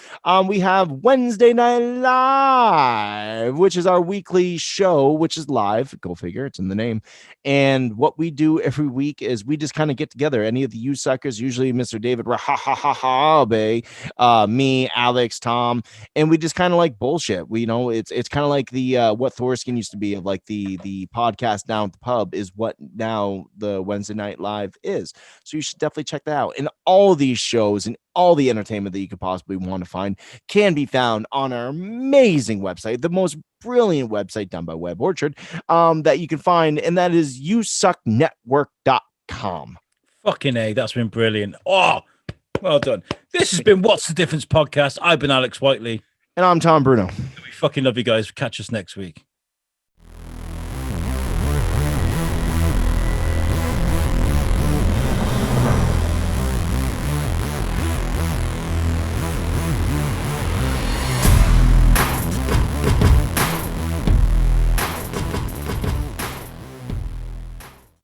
We have Wednesday Night Live, which is our weekly show, which is live. Go figure. It's in the name. And what we do every week is we just kind of get together. Any of the USUKers, usually Mr. David me, Alex, Tom, and we just kind of like bullshit. We it's kind of like the what Thorskin used to be, of like the podcast down at the pub is what now the Wednesday Night Live is. So you should definitely check that out. And all these shows and all the entertainment that you could possibly want to find can be found on our amazing website, the most brilliant website done by Web Orchard, that you can find, and that is usucknetwork.com. Fucking A, that's been brilliant. Oh, well done. This has been What's the Difference podcast. I've been Alex Whiteley. And I'm Tom Bruno. We fucking love you guys. Catch us next week.